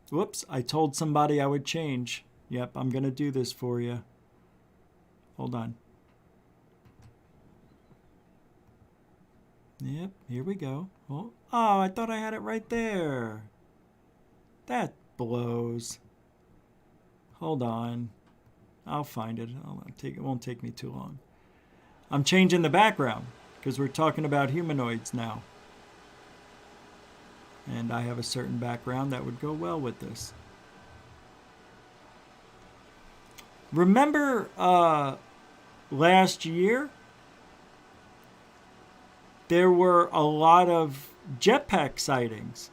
whoops, I told somebody I would change. Yep, I'm going to do this for you. Hold on. Yep, here we go. Oh, I thought I had it right there. That blows. Hold on. I'll find it. It won't take me too long. I'm changing the background because we're talking about humanoids now. And I have a certain background that would go well with this. Remember last year? There were a lot of Jet-Pak sightings.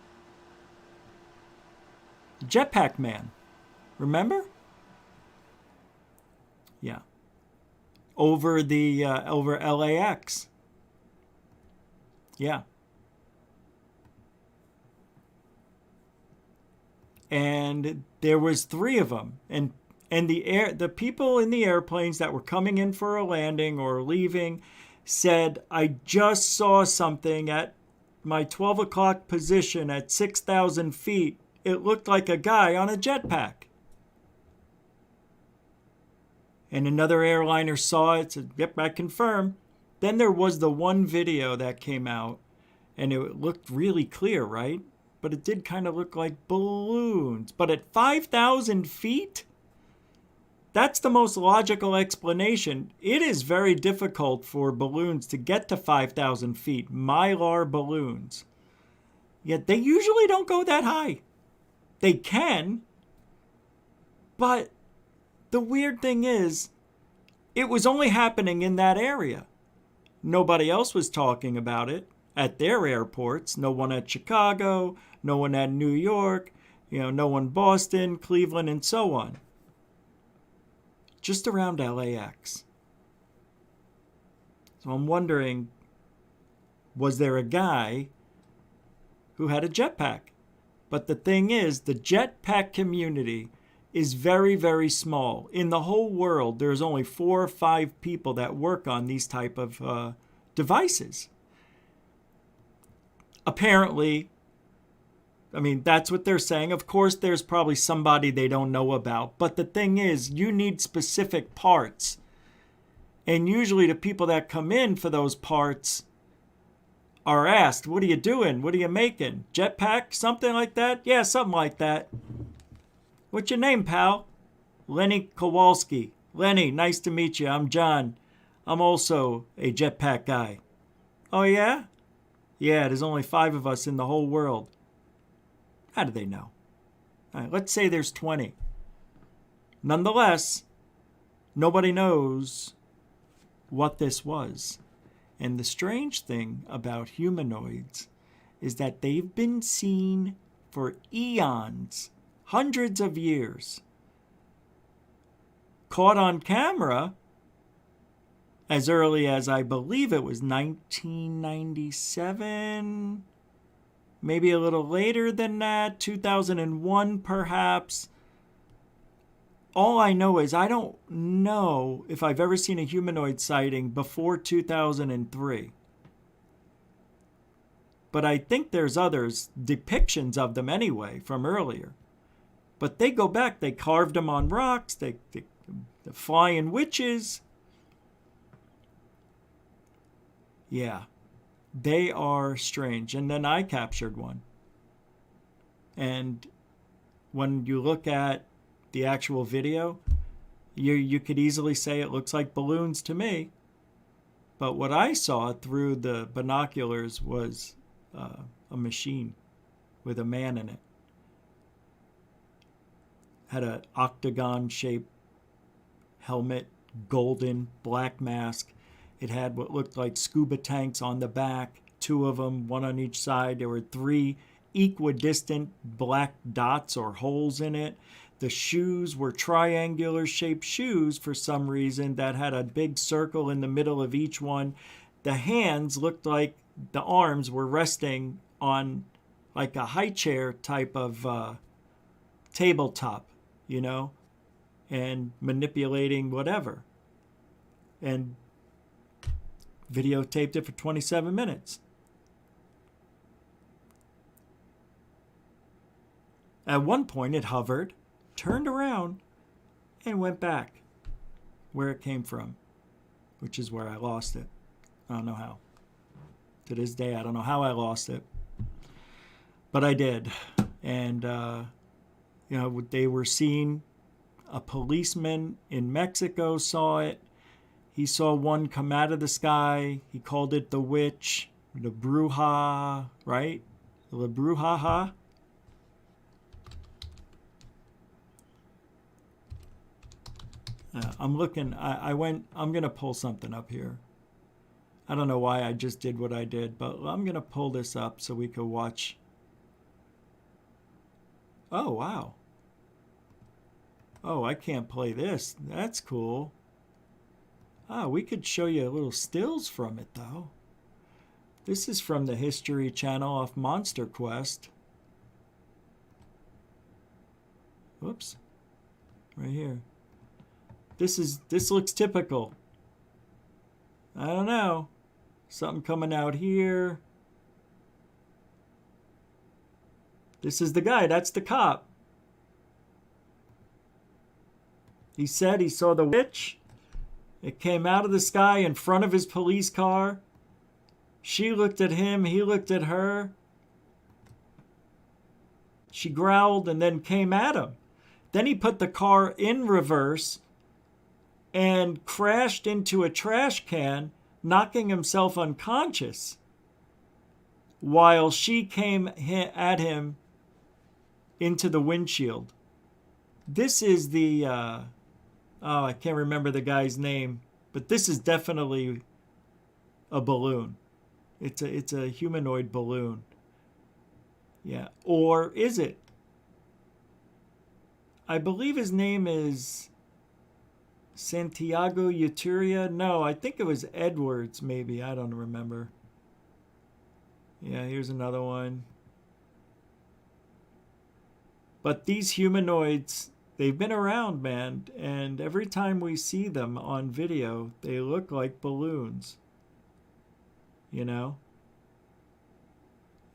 Jet-Pak man. Remember? Yeah. Over LAX. Yeah. And there was 3 of them, and the people in the airplanes that were coming in for a landing or leaving said, I just saw something at my 12 o'clock position at 6,000 feet. It looked like a guy on a Jet-Pak. And another airliner saw it, said, yep, I confirm. Then there was the one video that came out, and it looked really clear, right? But it did kind of look like balloons. But at 5,000 feet, that's the most logical explanation. It is very difficult for balloons to get to 5,000 feet, Mylar balloons. Yet they usually don't go that high. They can, but the weird thing is, it was only happening in that area. Nobody else was talking about it at their airports. No one at Chicago, no one at New York, no one Boston, Cleveland, and so on. Just around LAX. So I'm wondering, was there a guy who had a Jet-Pak? But the thing is, the Jet-Pak community is very, very small. In the whole world, there's only 4 or 5 people that work on these type of devices. Apparently, I mean, that's what they're saying. Of course, there's probably somebody they don't know about. But the thing is, you need specific parts. And usually the people that come in for those parts are asked, what are you doing? What are you making? Jet-Pak? Something like that? Yeah, something like that. What's your name, pal? Lenny Kowalski. Lenny, nice to meet you. I'm John. I'm also a Jet-Pak guy. Oh, yeah? Yeah, there's only 5 of us in the whole world. How do they know? All right, let's say there's 20. Nonetheless, nobody knows what this was. And the strange thing about humanoids is that they've been seen for eons, hundreds of years. Caught on camera as early as, I believe it was 1997, maybe a little later than that, 2001 perhaps. All I know is I don't know if I've ever seen a humanoid sighting before 2003. But I think there's others, depictions of them anyway, from earlier. But they go back, they carved them on rocks, the flying witches. Yeah, they are strange. And then I captured one. And when you look at the actual video, you could easily say it looks like balloons to me. But what I saw through the binoculars was a machine with a man in it. Had an octagon-shaped helmet, golden, black mask. It had what looked like scuba tanks on the back, 2 of them, 1 on each side. There were 3 equidistant black dots or holes in it. The shoes were triangular shaped shoes for some reason that had a big circle in the middle of each one. The hands looked like the arms were resting on like a high chair type of tabletop, you know, and manipulating whatever. And videotaped it for 27 minutes. At one point it hovered, turned around, and went back where it came from, which is where I lost it. I don't know how. To this day, I don't know how I lost it. But I did. And, you know, they were seen. A policeman in Mexico saw it. He saw one come out of the sky. He called it the witch, the bruja, right? The brujaha. I'm looking, I'm going to pull something up here. I don't know why I just did what I did, but I'm going to pull this up so we could watch. Oh, wow. Oh, I can't play this. That's cool. Ah, we could show you little stills from it, though. This is from the History Channel off Monster Quest. Whoops. Right here. This looks typical. I don't know. Something coming out here. This is the guy. That's the cop. He said he saw the witch. It came out of the sky in front of his police car. She looked at him. He looked at her. She growled and then came at him. Then he put the car in reverse and crashed into a trash can, knocking himself unconscious, while she came at him into the windshield. This is the, I can't remember the guy's name, but this is definitely a balloon. It's a humanoid balloon. Yeah, or is it? I believe his name is Santiago Uturia. No, I think it was Edwards, maybe. I don't remember. Yeah, here's another one. But these humanoids, they've been around, man. And every time we see them on video, they look like balloons. You know?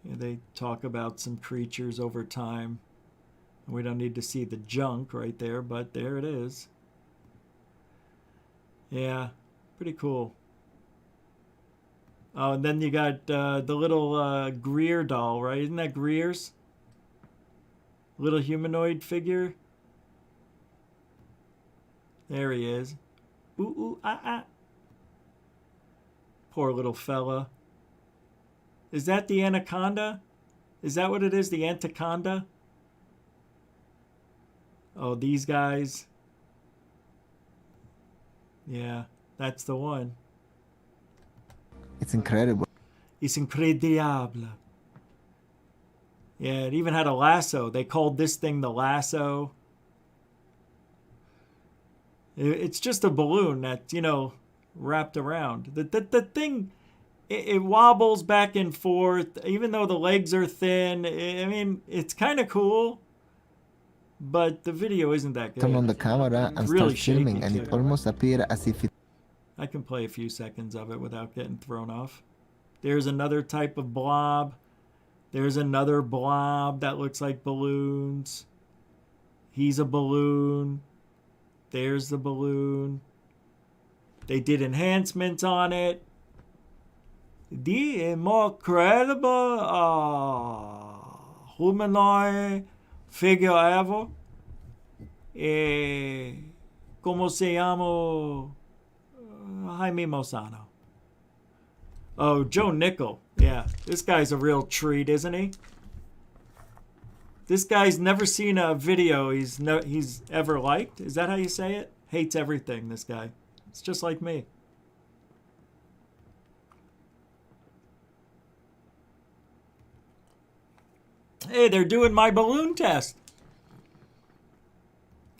They talk about some creatures over time. We don't need to see the junk right there, but there it is. Yeah, pretty cool. Oh, and then you got the little Greer doll, right? Isn't that Greer's? Little humanoid figure. There he is. Ooh, ooh, ah, ah. Poor little fella. Is that the anaconda? Is that what it is? The anaconda? Oh, these guys. Yeah, that's the one. It's incredible. It's incredible. Yeah, it even had a lasso. They called this thing the lasso. It's just a balloon that's, you know, wrapped around. The thing, it wobbles back and forth, even though the legs are thin. I mean, it's kind of cool, but the video isn't that good. Turn on the camera and Really start filming, shaky, and it too. almost appears as if it I can play a few seconds of it without getting thrown off. There's another type of blob. There's another blob that looks like balloons. He's a balloon. There's the balloon. They did enhancements on it. The more credible humanoid figure ever. ¿Cómo se llama? Jaime Maussan. Oh, Joe Nickel. Yeah, this guy's a real treat, isn't he? This guy's never seen a video he's ever liked. Is that how you say it? Hates everything, this guy. It's just like me. Hey, they're doing my balloon test.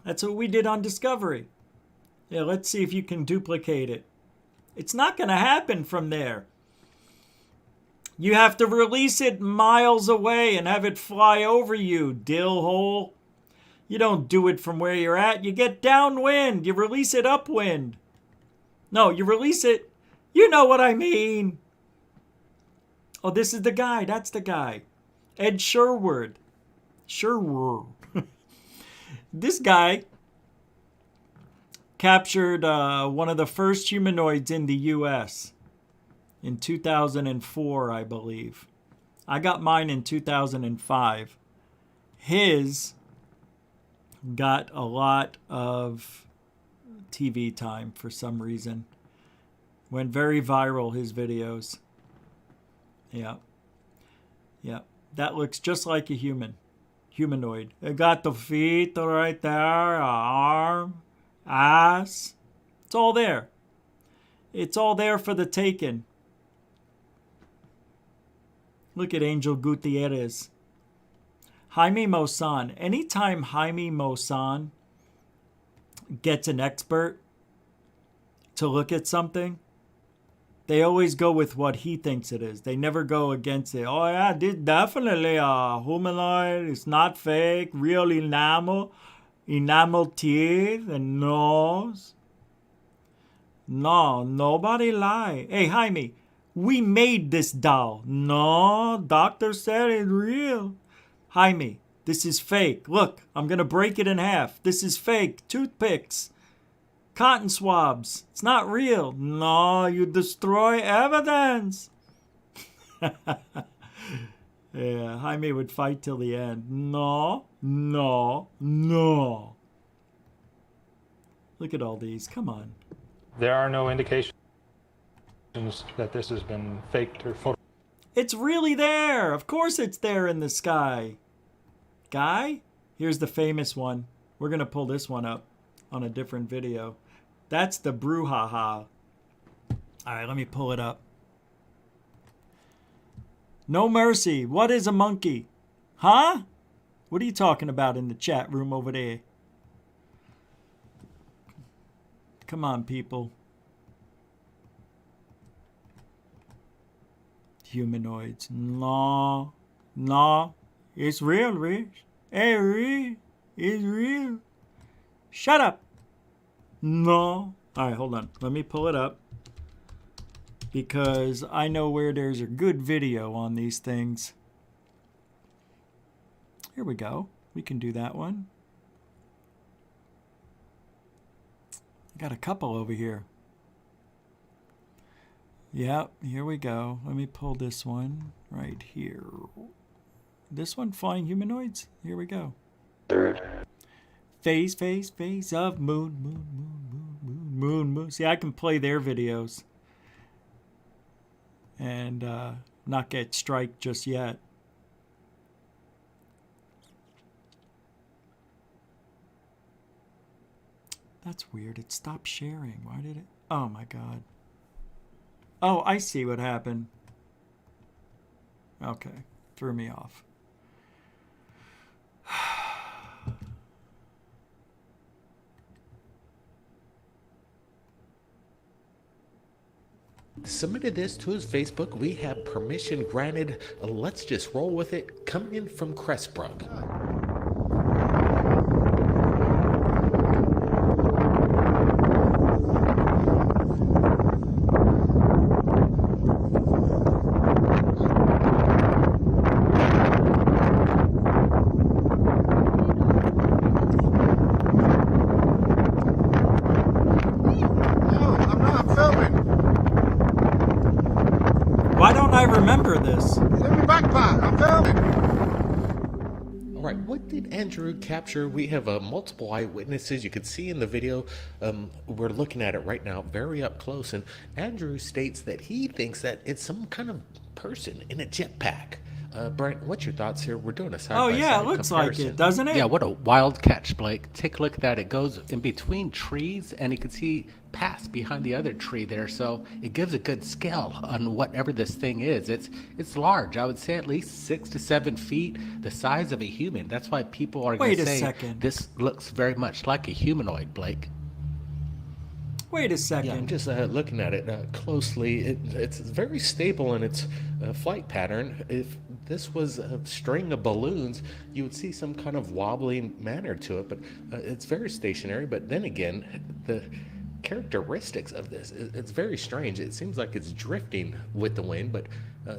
That's what we did on Discovery. Yeah, let's see if you can duplicate it. It's not going to happen from there. You have to release it miles away and have it fly over you, dill hole. You don't do it from where you're at. You get downwind. You release it upwind. No, you release it. You know what I mean. Oh, this is the guy. That's the guy. Ed Sherwood. Sherwood. This guy captured one of the first humanoids in the U.S. in 2004, I believe. I got mine in 2005. His got a lot of TV time for some reason. Went very viral, his videos. Yeah. Yeah. That looks just like a humanoid. It got the feet right there, arm, ass. It's all there. It's all there for the taking. Look at Angel Gutierrez. Jaime Maussan. Anytime Jaime Maussan gets an expert to look at something, they always go with what he thinks it is. They never go against it. Oh yeah, this definitely a humanoid. It's not fake. Real enamel teeth and nose. No, nobody lie. Hey, Jaime, we made this doll. No, doctor said it's real. Jaime, this is fake. Look, I'm going to break it in half. This is fake. Toothpicks. Cotton swabs. It's not real. No, you destroy evidence. Yeah, Jaime would fight till the end. No, no, no. Look at all these. Come on. There are no indications that this has been faked or photoshopped. It's really there. Of course it's there in the sky. Guy? Here's the famous one. We're going to pull this one up on a different video. That's the brouhaha. All right, let me pull it up. No mercy. What is a monkey? Huh? What are you talking about in the chat room over there? Come on, people. Humanoids. No. No. It's real, Rich. Hey, Rich. It's real. Shut up. No. All right, hold on. Let me pull it up. Because I know where there's a good video on these things. Here we go. We can do that one. I got a couple over here. Yep, here we go. Let me pull this one right here. This one, flying humanoids. Here we go. Phase of moon. See, I can play their videos and not get striked just yet. That's weird. It stopped sharing. Why did it? Oh my God. Oh, I see what happened. Okay. Threw me off. Submitted this to his Facebook. We have permission granted. Let's just roll with it. Coming in from Crestbrook. Why don't I remember this? Let me backpack. I'm filming. All right, what did Andrew capture? We have multiple eyewitnesses. You can see in the video, we're looking at it right now, very up close. And Andrew states that he thinks that it's some kind of person in a jetpack. Brent, what's your thoughts here? We're doing a side Oh by yeah, side it looks comparison. like it, doesn't it? Yeah, what a wild catch, Blake. Take a look at that. It goes in between trees, and you can see past behind the other tree there. So it gives a good scale on whatever this thing is. It's large. I would say at least 6 to 7 feet, the size of a human. That's why people are going Wait to a say second. this looks very much like a humanoid, Blake. Wait a Yeah, second. I'm just looking at it closely. It's very stable in its flight pattern. If this was a string of balloons, you would see some kind of wobbly manner to it, but it's very stationary. But then again, the characteristics of this, it's very strange. It seems like it's drifting with the wind, but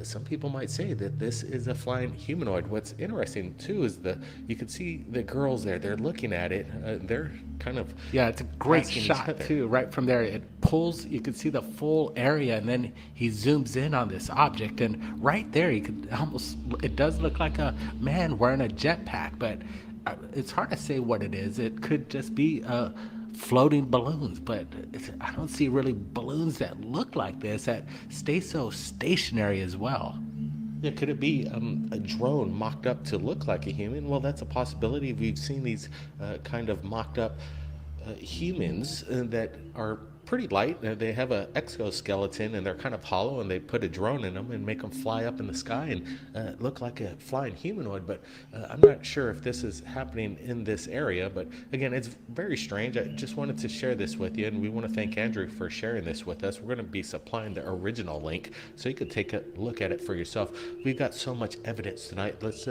some people might say that this is a flying humanoid. What's interesting too is you can see the girls there. They're looking at it. They're kind of Yeah, it's a great asking each shot other. too. Right from there, it pulls. You can see the full area, and then he zooms in on this object, and right there, you could almost. It does look like a man wearing a jetpack, but it's hard to say what it is. It could just be floating balloons, but I don't see really balloons that look like this that stay so stationary as well. Yeah, could it be a drone mocked up to look like a human? Well, that's a possibility. We've seen these kind of mocked up humans that are pretty light. They have an exoskeleton and they're kind of hollow, and they put a drone in them and make them fly up in the sky and look like a flying humanoid. But I'm not sure if this is happening in this area. But again, it's very strange. I just wanted to share this with you, and we want to thank Andrew for sharing this with us. We're going to be supplying the original link so you could take a look at it for yourself. We've got so much evidence tonight. Let's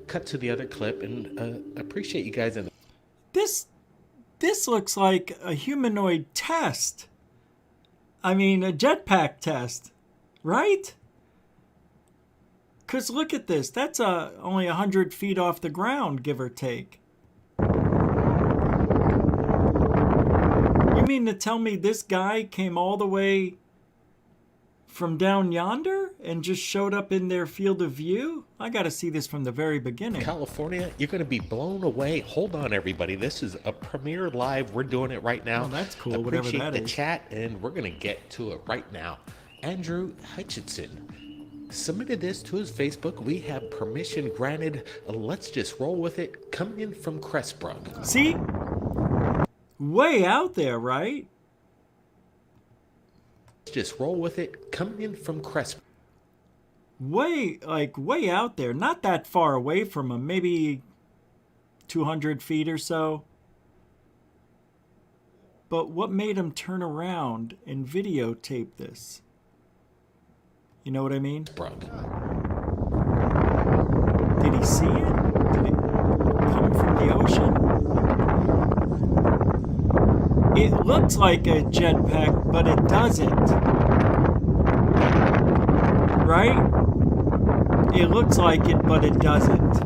cut to the other clip, and appreciate you guys. This looks like a humanoid test. I mean, a jetpack test, right? Because look at this. That's only 100 feet off the ground, give or take. You mean to tell me this guy came all the way from down yonder and just showed up in their field of view? I got to see this from the very beginning. California, you're going to be blown away. Hold on, everybody. This is a premiere live. We're doing it right now. Oh, that's cool, whatever Appreciate that the is. chat, and we're going to get to it right now. Andrew Hutchinson submitted this to his Facebook. We have permission granted. Let's just roll with it. Coming in from Crestbrook. See? Way out there, right? Just roll with it. Coming in from Crestbrook. Way out there. Not that far away from him. Maybe 200 feet or so. But what made him turn around and videotape this? You know what I mean? Did he see it? Did it come from the ocean? It looks like a jetpack, but it doesn't. Right? It looks like it, but it doesn't.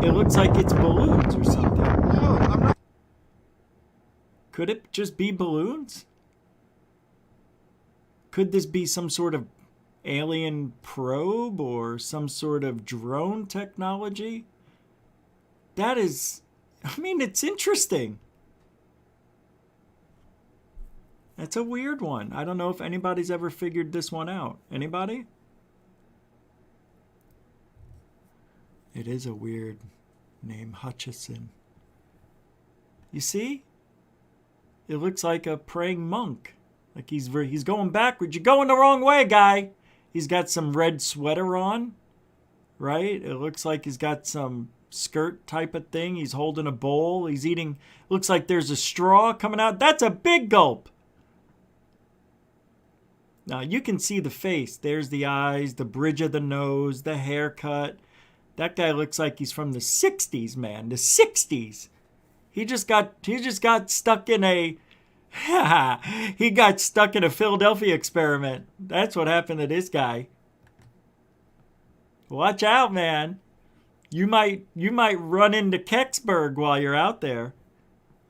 It looks like it's balloons or something. No, I'm not. Could it just be balloons? Could this be some sort of alien probe or some sort of drone technology? That is, I mean, it's interesting. That's a weird one. I don't know if anybody's ever figured this one out. Anybody? It is a weird name, Hutchison. You see? It looks like a praying monk. Like he's going backwards. You're going the wrong way, guy. He's got some red sweater on, right? It looks like he's got some skirt type of thing. He's holding a bowl. He's eating. Looks like there's a straw coming out. That's a big gulp. Now you can see the face. There's the eyes, the bridge of the nose, the haircut. That guy looks like he's from the 60s, man. The 60s. He just got stuck in a he got stuck in a Philadelphia experiment. That's what happened to this guy. Watch out, man. You might run into Kecksburg while you're out there.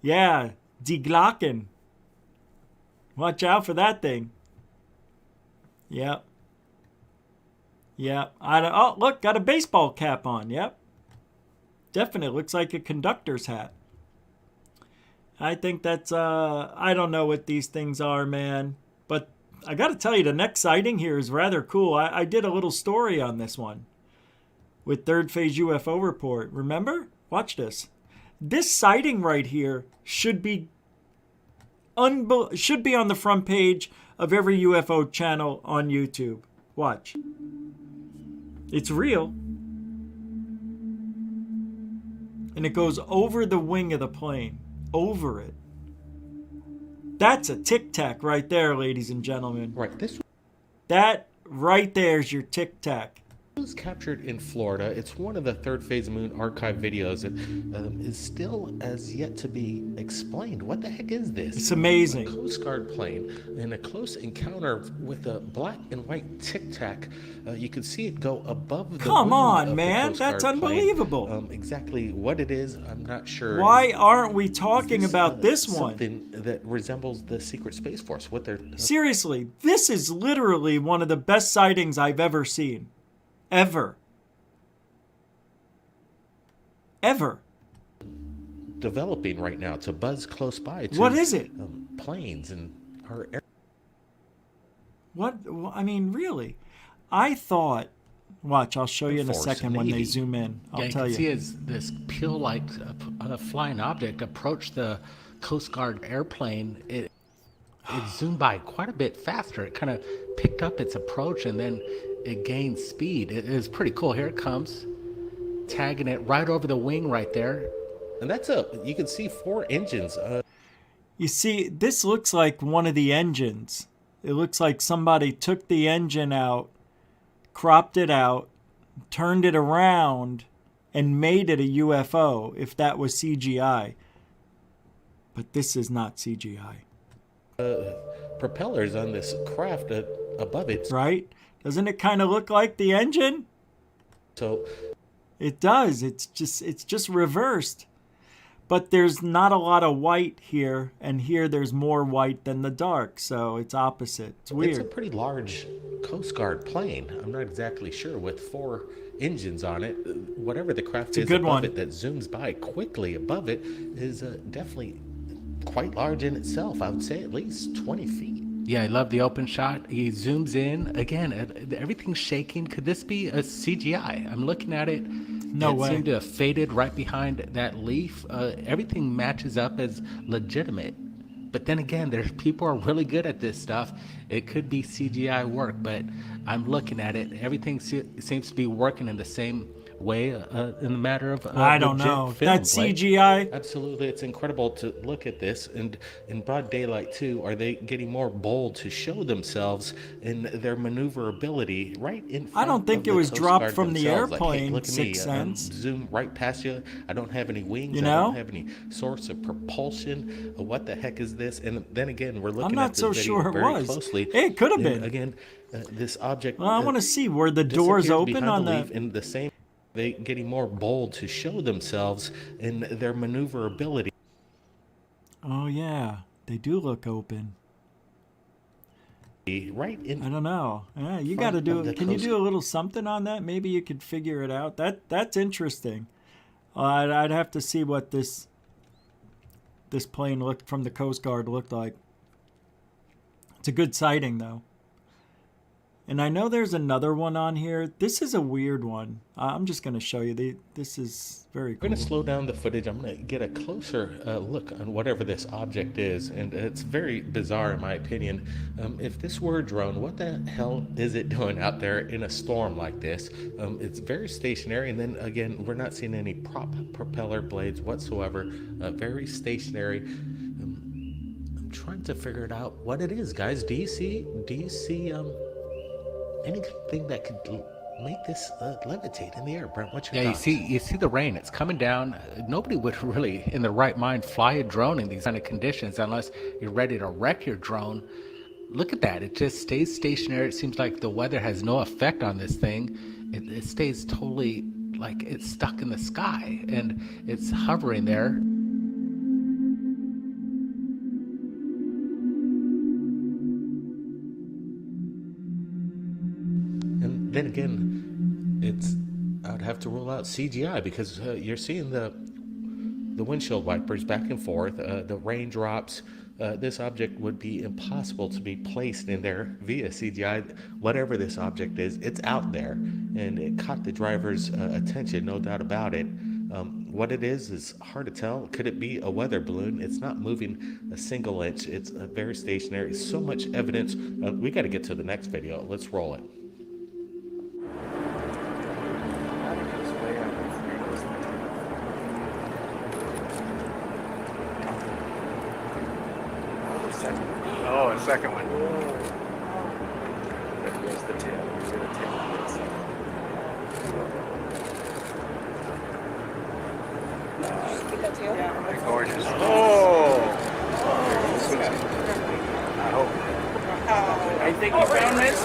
Yeah, Die Glocken. Watch out for that thing. Yep. Yep. Oh, look, got a baseball cap on. Yep. Definitely looks like a conductor's hat. I think that's, I don't know what these things are, man. But I got to tell you, the next sighting here is rather cool. I did a little story on this one with Third Phase UFO Report. Remember? Watch this. This sighting right here should be on the front page of every UFO channel on YouTube. Watch. It's real. And it goes over the wing of the plane. Over it. That's a Tic Tac right there, ladies and gentlemen. Right. This That right there's your Tic Tac. was captured in Florida. It's one of the Third Phase Moon archive videos that is still as yet to be explained. What the heck is this? It's amazing. A Coast Guard plane in a close encounter with a black and white Tic Tac. You can see it go above the Come wing on, of the man. Coast That's Guard plane. unbelievable. Exactly what it is, I'm not sure. Why aren't we talking Is about this one? Something that resembles the Secret Space Force. What they're Seriously, this is literally one of the best sightings I've ever seen. Ever. developing right now to buzz close by. To, What is it? Planes and our air. What? I mean, really? I thought. Watch, I'll show you in a Force, second when they Navy. zoom in. I'll Yeah, tell you can see you. as this peel-like flying object approached the Coast Guard airplane, it zoomed by quite a bit faster. It kind of picked up its approach and then it gained speed. It is pretty cool. Here it comes, tagging it right over the wing right there. And that's you can see 4 engines. You see, this looks like one of the engines. It looks like somebody took the engine out, cropped it out, turned it around, and made it a UFO, if that was CGI. But this is not CGI. Propellers on this craft above it. Right? Doesn't it kind of look like the engine? So It does. It's just reversed. But there's not a lot of white here, and here there's more white than the dark, so it's opposite. It's weird. it's a pretty large Coast Guard plane. I'm not exactly sure, with 4 engines on it. Whatever the craft a is good above one. it that zooms by quickly above it is definitely quite large in itself. I would say at least 20 feet. Yeah, I love the open shot. He zooms in. Again, everything's shaking. Could this be a CGI? I'm looking at it. No it way. seemed to have faded right behind that leaf. Everything matches up as legitimate. But then again, there's people are really good at this stuff. It could be CGI work, but I'm looking at it. Everything seems to be working in the same way in the matter of I don't legit know. film, That's Blake. CGI. Absolutely, it's incredible to look at this, and in broad daylight too. Are they getting more bold to show themselves in their maneuverability right in front? I don't think of it the was Coast dropped Guard from the themselves? Like, hey, airplane, look at me, Sixth I'm Sense. zoom right past you. I don't have any wings. You I know? don't have any source of propulsion. What the heck is this? And then again, we're looking I'm at not this so video sure it very was. closely. It could have And been. Again, this object. Well, I want to see were the disappears doors open behind on the the. leaf in the same they getting more bold to show themselves in their maneuverability. Oh yeah, they do look open. Right in I don't know. Yeah, you front got to do of the it. Can you coast- do a little something on that? Maybe you could figure it out. That's interesting. I'd have to see what this plane looked from the Coast Guard looked like. It's a good sighting though. And I know there's another one on here. This is a weird one. I'm just going to show you. This is very I'm cool. going to slow down the footage. I'm going to get a closer look on whatever this object is. And it's very bizarre in my opinion. If this were a drone, what the hell is it doing out there in a storm like this? It's very stationary. And then again, we're not seeing any propeller blades whatsoever. Very stationary. I'm trying to figure it out what it is, guys. Do you see anything that could make this levitate in the air? Brent, what's your Yeah, thoughts? you see the rain. It's coming down. Nobody would really, in their right mind, fly a drone in these kind of conditions unless you're ready to wreck your drone. Look at that. It just stays stationary. It seems like the weather has no effect on this thing. It stays totally like it's stuck in the sky, and it's hovering there. And then again, I'd have to rule out CGI because you're seeing the windshield wipers back and forth, the raindrops. This object would be impossible to be placed in there via CGI. Whatever this object is, it's out there, and it caught the driver's attention, no doubt about it. What it is hard to tell. Could it be a weather balloon? It's not moving a single inch. It's very stationary. So much evidence. We got to get to the next video. Let's roll it. Oh, a second one. Here's the tail. Here's the tail. Gorgeous. Oh! I hope. I think you found this.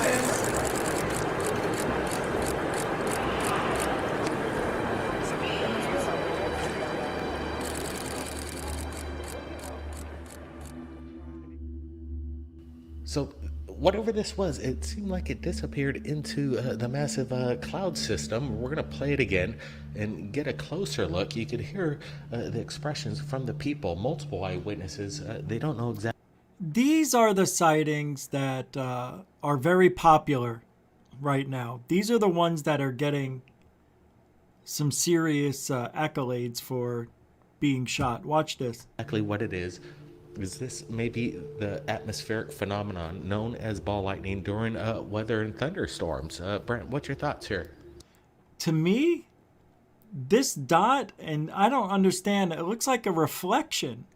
So whatever this was, it seemed like it disappeared into the massive cloud system. We're going to play it again and get a closer look. You could hear the expressions from the people, multiple eyewitnesses. They don't know exactly. These are the sightings that are very popular right now. These are the ones that are getting some serious accolades for being shot. Watch this. Exactly what it is. Is this maybe the atmospheric phenomenon known as ball lightning during weather and thunderstorms? Brent, what's your thoughts here? To me, this dot, and I don't understand, it looks like a reflection.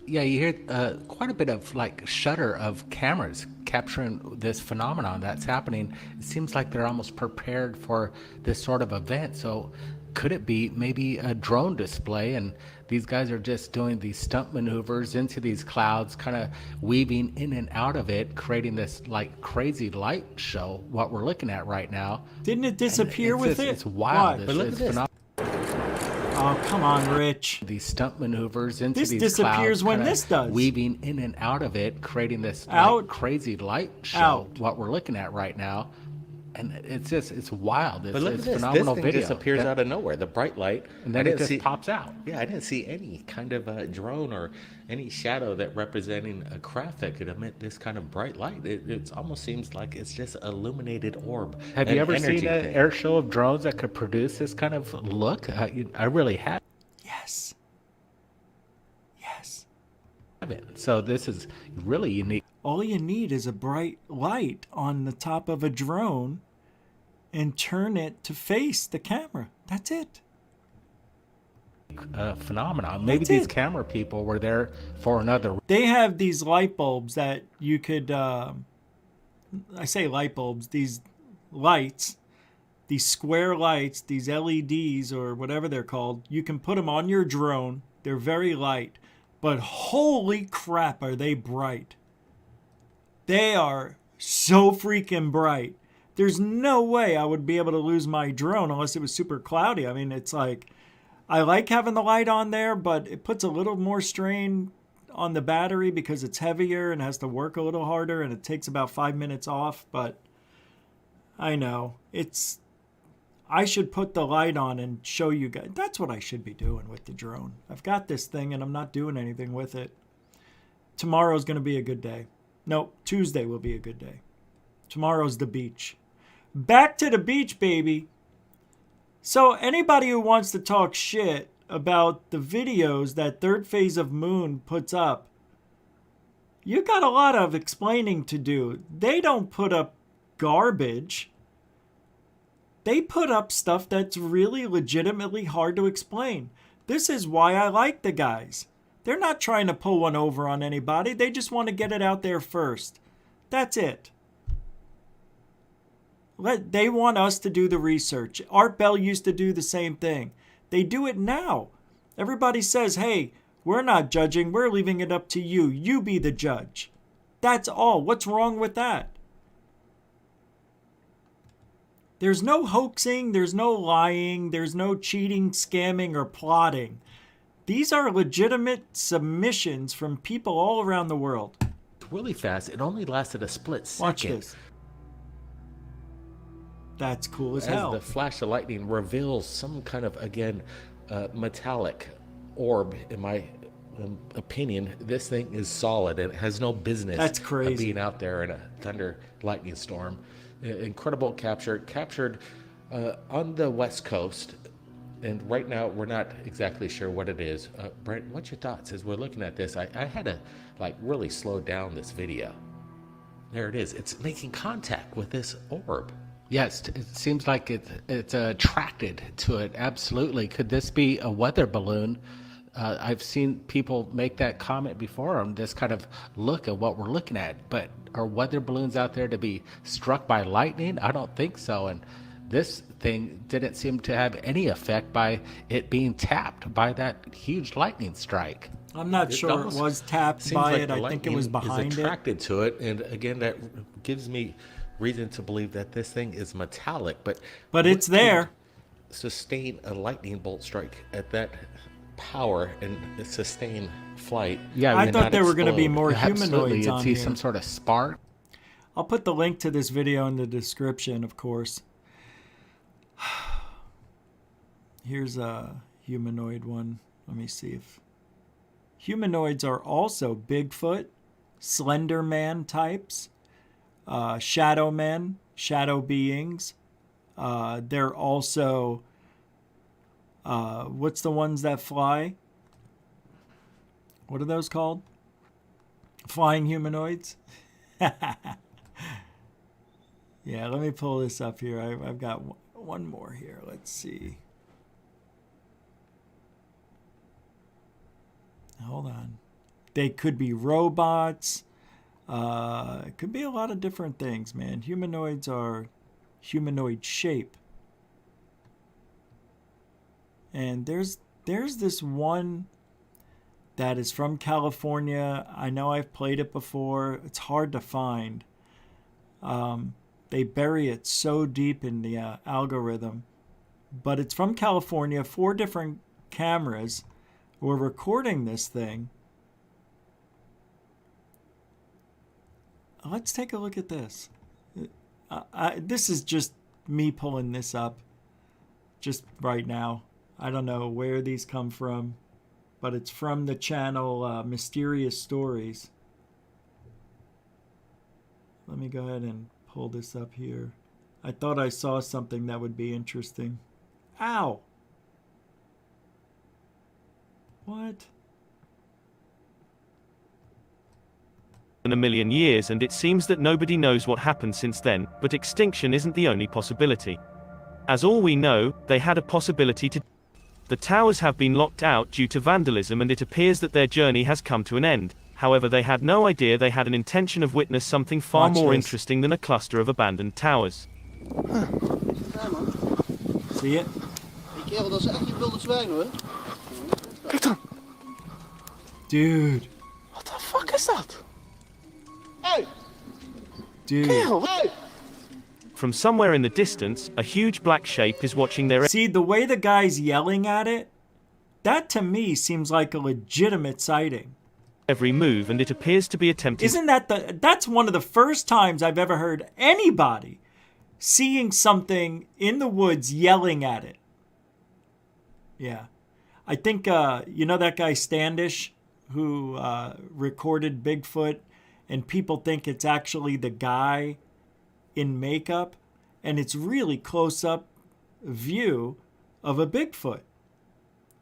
Yeah, you hear quite a bit of like shudder of cameras capturing this phenomenon that's happening. It seems like they're almost prepared for this sort of event. So could it be maybe a drone display, and these guys are just doing these stunt maneuvers into these clouds, kind of weaving in and out of it, creating this like crazy light show, what we're looking at right now. Didn't it disappear And with just- it? It's wild. Why? But look at this. Oh, come on, Rich. These stunt maneuvers into This these disappears clouds, when kinda this does. weaving in and out of it, creating this Out. like crazy light show, Out. what we're looking at right now. And it's wild. It's, But look it's at this. phenomenal This thing video. disappears That- out of nowhere. The bright light. and I then it didn't just see- pops out. Yeah, I didn't see any kind of drone or any shadow that representing a craft that could emit this kind of bright light. It almost seems like it's just illuminated orb. Have you an ever energy seen an thing. air show of drones that could produce this kind of look? I really have. Yes. Yes. Haven't. So this is really unique. All you need is a bright light on the top of a drone and turn it to face the camera. That's it. Phenomenon. Maybe That's these it. camera people were there for another. They have these light bulbs that you could, I say light bulbs, these lights, these square lights, these LEDs or whatever they're called. You can put them on your drone. They're very light, but holy crap, are they bright. They are so freaking bright There's no way I would be able to lose my drone unless it was super cloudy. I mean, it's like, I like having the light on there, but it puts a little more strain on the battery because it's heavier and has to work a little harder, and it takes about 5 minutes off. But I know I should put the light on and show you guys. That's what I should be doing with the drone. I've got this thing and I'm not doing anything with it. Tomorrow's going to be a good day. No, Tuesday will be a good day. Tomorrow's the beach. Back to the beach, baby. So anybody who wants to talk shit about the videos that Third Phase of Moon puts up, you got a lot of explaining to do. They don't put up garbage. They put up stuff that's really legitimately hard to explain. This is why I like the guys. They're not trying to pull one over on anybody. They just want to get it out there first. That's it. They want us to do the research. Art Bell used to do the same thing. They do it now. Everybody says, hey, we're not judging. We're leaving it up to you. You be the judge. That's all. What's wrong with that? There's no hoaxing. There's no lying. There's no cheating, scamming, or plotting. These are legitimate submissions from people all around the world. Really fast. It only lasted a split second. Watch this. That's cool as hell. As the flash of lightning reveals some kind of, again, metallic orb, in my opinion, this thing is solid and it has no business That's crazy. being out there in a thunder lightning storm. Incredible capture. Captured on the West Coast. And right now, we're not exactly sure what it is. Brent, what's your thoughts as we're looking at this? I had to really slow down this video. There it is. It's making contact with this orb. Yes, it seems like it's attracted to it. Absolutely. Could this be a weather balloon? I've seen people make that comment before on this kind of look at what we're looking at. But are weather balloons out there to be struck by lightning? I don't think so. And this thing didn't seem to have any effect by it being tapped by that huge lightning strike. I'm not sure it was tapped by it. I think it was behind is attracted to it. And again, that gives me reason to believe that this thing is metallic. But it's there. Sustain a lightning bolt strike at that power and sustain flight. Yeah, I thought there were going to be more Absolutely. humanoids You'd on see here. some sort of spark. I'll put the link to this video in the description, of course. Here's a humanoid one. Let me see if... Humanoids are also Bigfoot, Slender Man types, shadow men, shadow beings. They're also... what's the ones that fly? What are those called? Flying humanoids? Yeah, let me pull this up here. I've got one more here. Let's see. Hold on. They could be robots. It could be a lot of different things, man. Humanoids are humanoid shape. And there's this one that is from California. I know I've played it before. It's hard to find. They bury it so deep in the algorithm. But it's from California. 4 different cameras were recording this thing. Let's take a look at this. This is just me pulling this up just right now. I don't know where these come from, but it's from the channel Mysterious Stories. Let me go ahead and pull this up here. I thought I saw something that would be interesting. Ow! What? In a million years, and it seems that nobody knows what happened since then, but extinction isn't the only possibility. As all we know, they had a possibility to... The towers have been locked out due to vandalism, and it appears that their journey has come to an end. However, they had no idea they had an intention of witness something far more interesting than a cluster of abandoned towers. See it? Die kerel, dat is echt niet wilde zwijn hoor. Kijk dan. Dude. What the fuck is dat? Hey! Dude. Kerel, hey! From somewhere in the distance, a huge black shape is watching their See, the way the guy's yelling at it, that to me seems like a legitimate sighting. every move, and it appears to be attempting. Isn't that that's one of the first times I've ever heard anybody seeing something in the woods yelling at it. Yeah. I think, you know that guy Standish who recorded Bigfoot, and people think it's actually the guy in makeup, and it's really close-up view of a Bigfoot.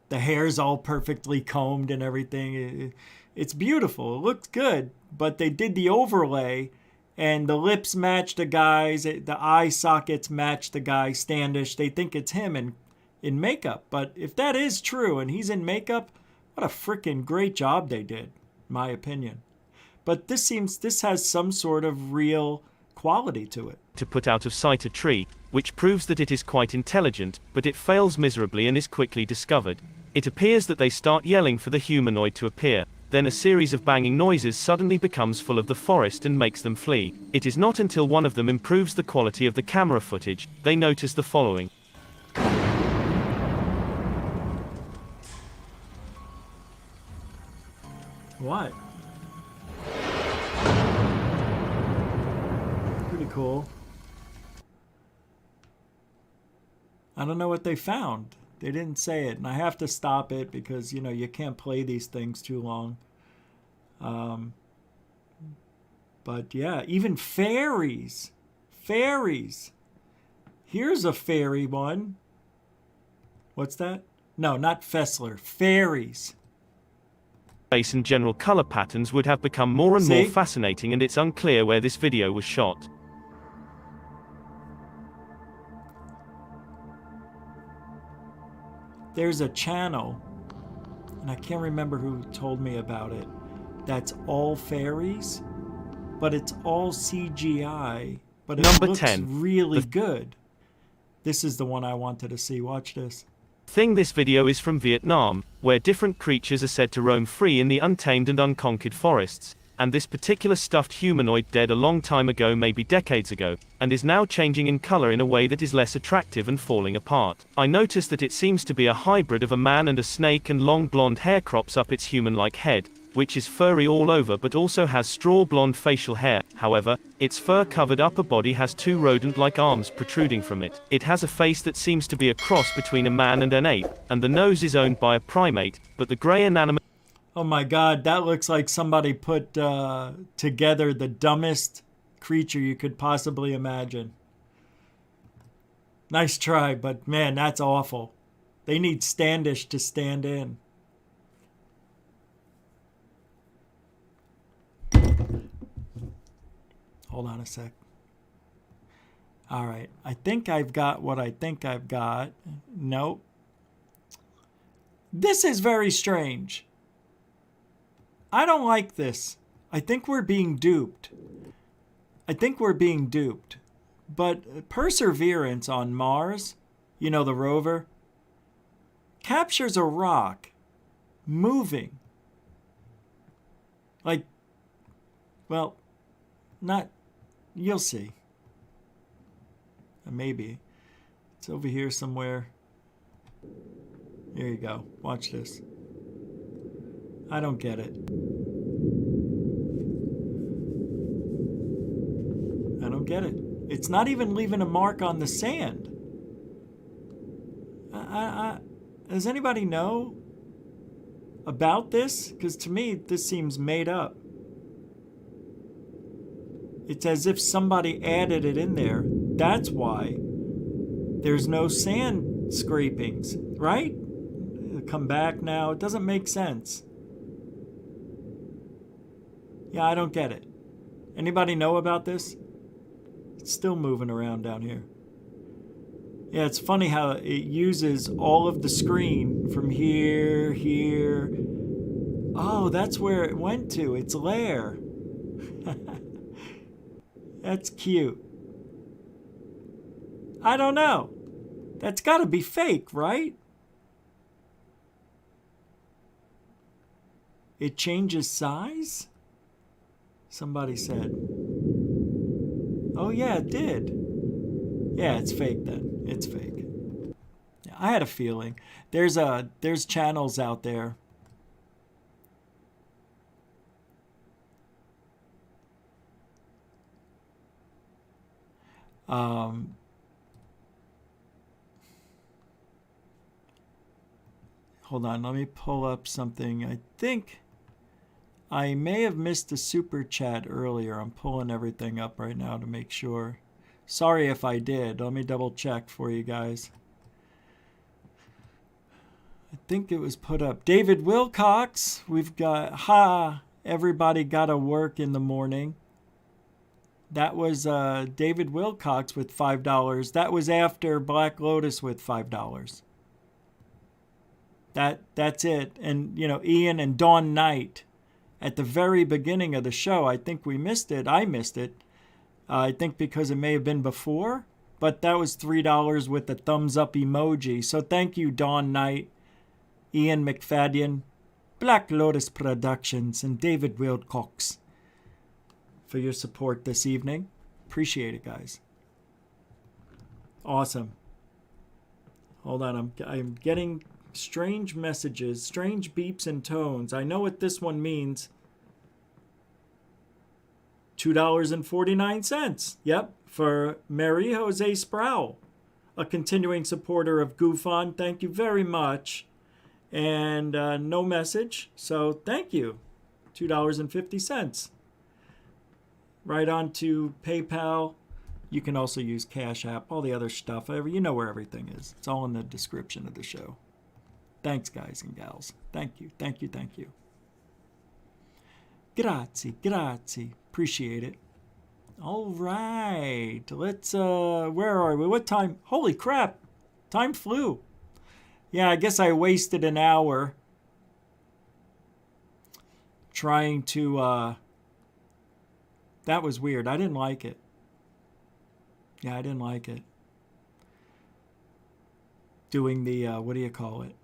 The hair's all perfectly combed and everything. It's beautiful. It looks good, but they did the overlay, and the lips match the guy's, the eye sockets match the guy Standish. They think it's him in makeup, but if that is true and he's in makeup, what a freaking great job they did, in my opinion. But this has some sort of real quality to it. To put out of sight a tree, which proves that it is quite intelligent, but it fails miserably and is quickly discovered. It appears that they start yelling for the humanoid to appear. Then a series of banging noises suddenly becomes full of the forest and makes them flee. It is not until one of them improves the quality of the camera footage, they notice the following. What? Pretty cool. I don't know what they found. They didn't say it, and I have to stop it because, you know, you can't play these things too long. But yeah, even fairies. Fairies. Here's a fairy one. What's that? No, not Fessler. Fairies. Space and general color patterns would have become more and more fascinating, and it's unclear where this video was shot. There's a channel, and I can't remember who told me about it, that's all fairies, but it's all CGI, but it Number looks 10. really good. This is the one I wanted to see. Watch this. This video is from Vietnam, where different creatures are said to roam free in the untamed and unconquered forests, and this particular stuffed humanoid dead a long time ago, maybe decades ago, and is now changing in color in a way that is less attractive and falling apart. I noticed that it seems to be a hybrid of a man and a snake, and long blonde hair crops up its human-like head, which is furry all over but also has straw blonde facial hair. However, its fur-covered upper body has two rodent-like arms protruding from it. It has a face that seems to be a cross between a man and an ape, and the nose is owned by a primate, but the gray inanimate... Oh my God, that looks like somebody put together the dumbest creature you could possibly imagine. Nice try, but man, that's awful. They need Standish to stand in. Hold on a sec. All right, I think I've got what I think I've got. Nope. This is very strange. I don't like this. I think we're being duped. But Perseverance on Mars, you know, the rover, captures a rock moving. Like, well, not, you'll see. Maybe. It's over here somewhere. Here you go. Watch this. I don't get it. I don't get it. It's not even leaving a mark on the sand. Does anybody know about this? Because to me, this seems made up. It's as if somebody added it in there. That's why there's no sand scrapings, right? Come back now. It doesn't make sense. Yeah, I don't get it. Anybody know about this? It's still moving around down here. Yeah, it's funny how it uses all of the screen from here. Oh, that's where it went to. Its lair. That's cute. I don't know. That's got to be fake, right? It changes size? Somebody said. Oh yeah, it did. Yeah, it's fake then. It's fake. Yeah, I had a feeling. There's channels out there. Hold on, let me pull up something. I think I may have missed the super chat earlier. I'm pulling everything up right now to make sure. Sorry if I did. Let me double check for you guys. I think it was put up. David Wilcox. We've got, everybody gotta work in the morning. That was David Wilcox with $5. That was after Black Lotus with $5. That's it. And, you know, Ian and Dawn Knight at the very beginning of the show. I think we missed it. I missed it. I think because it may have been before. But that was $3 with the thumbs up emoji. So thank you, Dawn Knight, Ian McFadden, Black Lotus Productions, and David Wilcox for your support this evening. Appreciate it, guys. Awesome. Hold on. I'm getting strange messages, strange beeps and tones. I know what this one means. $2.49. Yep, for Mary Jose Sproul, a continuing supporter of GUFON. Thank you very much. And no message, so thank you. $2.50. Right on to PayPal. You can also use Cash App, all the other stuff. You know where everything is. It's all in the description of the show. Thanks, guys and gals. Thank you, thank you, thank you. Grazie, grazie. Appreciate it. All right. Let's, where are we? What time? Holy crap. Time flew. Yeah, I guess I wasted an hour trying to, that was weird. I didn't like it. Yeah, I didn't like it. Doing the, what do you call it?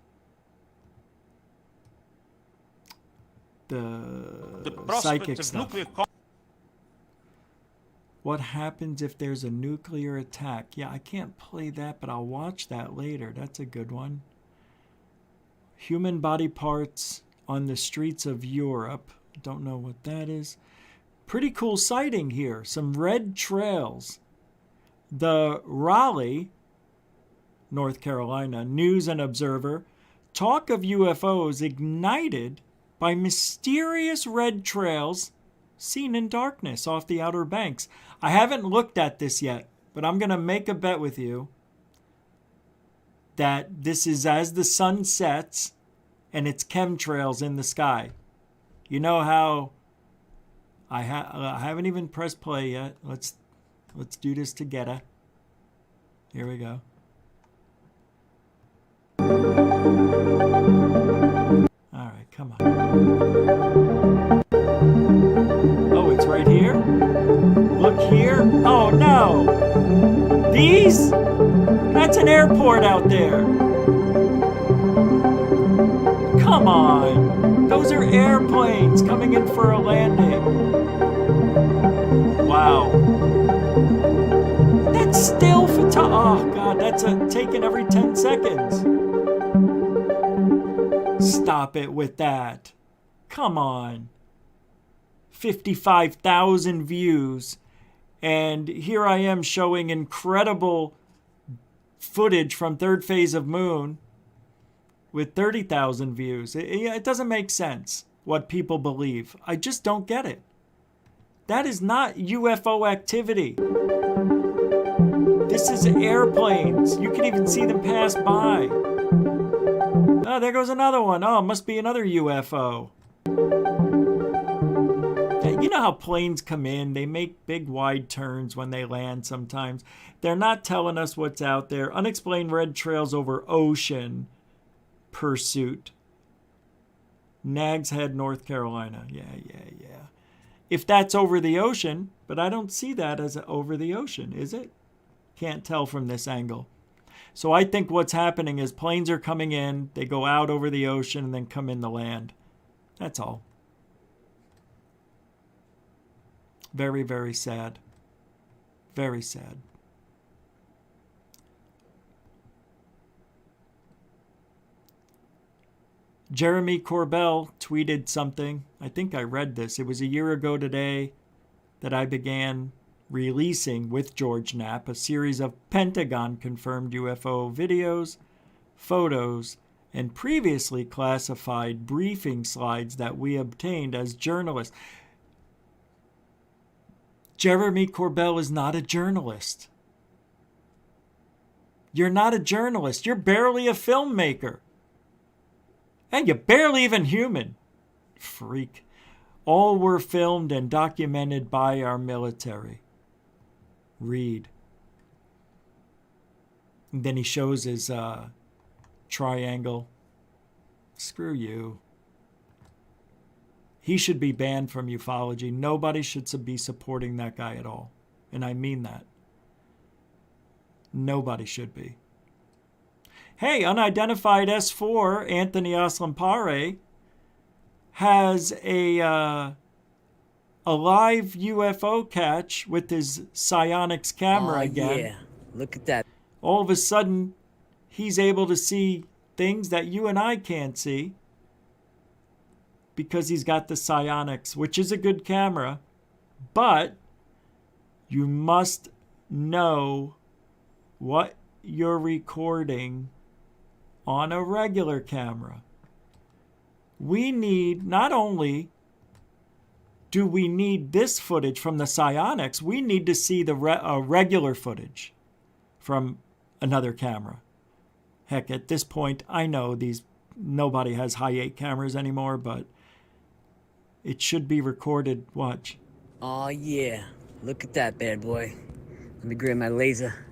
The psychic stuff. What happens if there's a nuclear attack? Yeah, I can't play that, but I'll watch that later. That's a good one. Human body parts on the streets of Europe. Don't know what that is. Pretty cool sighting here. Some red trails. The Raleigh, North Carolina, News and Observer. Talk of UFOs ignited by mysterious red trails seen in darkness off the Outer Banks. I haven't looked at this yet, but I'm going to make a bet with you that this is as the sun sets and it's chemtrails in the sky. You know how I haven't even pressed play yet. Let's do this together. Here we go. All right, come on. Oh, it's right here? Look here. Oh, no. These? That's an airport out there. Come on. Those are airplanes coming in for a landing. Wow. That's still oh, God, that's taken every 10 seconds. Stop it with that. Come on. 55,000 views. And here I am showing incredible footage from third phase of Moon with 30,000 views. It doesn't make sense what people believe. I just don't get it. That is not UFO activity. This is airplanes. You can even see them pass by. Oh, there goes another one. Oh, it must be another UFO. You know how planes come in? They make big wide turns when they land sometimes. They're not telling us what's out there. Unexplained red trails over ocean pursuit. Nags Head, North Carolina. Yeah. If that's over the ocean, but I don't see that as over the ocean, is it? Can't tell from this angle. So I think what's happening is planes are coming in, they go out over the ocean, and then come in the land. That's all. Very, very sad. Very sad. Jeremy Corbell tweeted something. I think I read this. It was a year ago today that I began releasing with George Knapp a series of Pentagon-confirmed UFO videos, photos, and previously classified briefing slides that we obtained as journalists. Jeremy Corbell is not a journalist. You're not a journalist. You're barely a filmmaker. And you're barely even human. Freak. All were filmed and documented by our military. Read. And then he shows his triangle. Screw you. He should be banned from ufology. Nobody should be supporting that guy at all. And I mean that. Nobody should be. Hey, unidentified S4, Anthony Aslampare, has a live UFO catch with his psionics camera again. Yeah, look at that. All of a sudden, he's able to see things that you and I can't see because he's got the psionics, which is a good camera, but you must know what you're recording on a regular camera. We need, not only do we need this footage from the psionics, we need to see the regular footage from another camera. Heck, at this point, I know nobody has high 8 cameras anymore, but it should be recorded. Watch. Oh yeah, look at that bad boy. Let me grab my laser.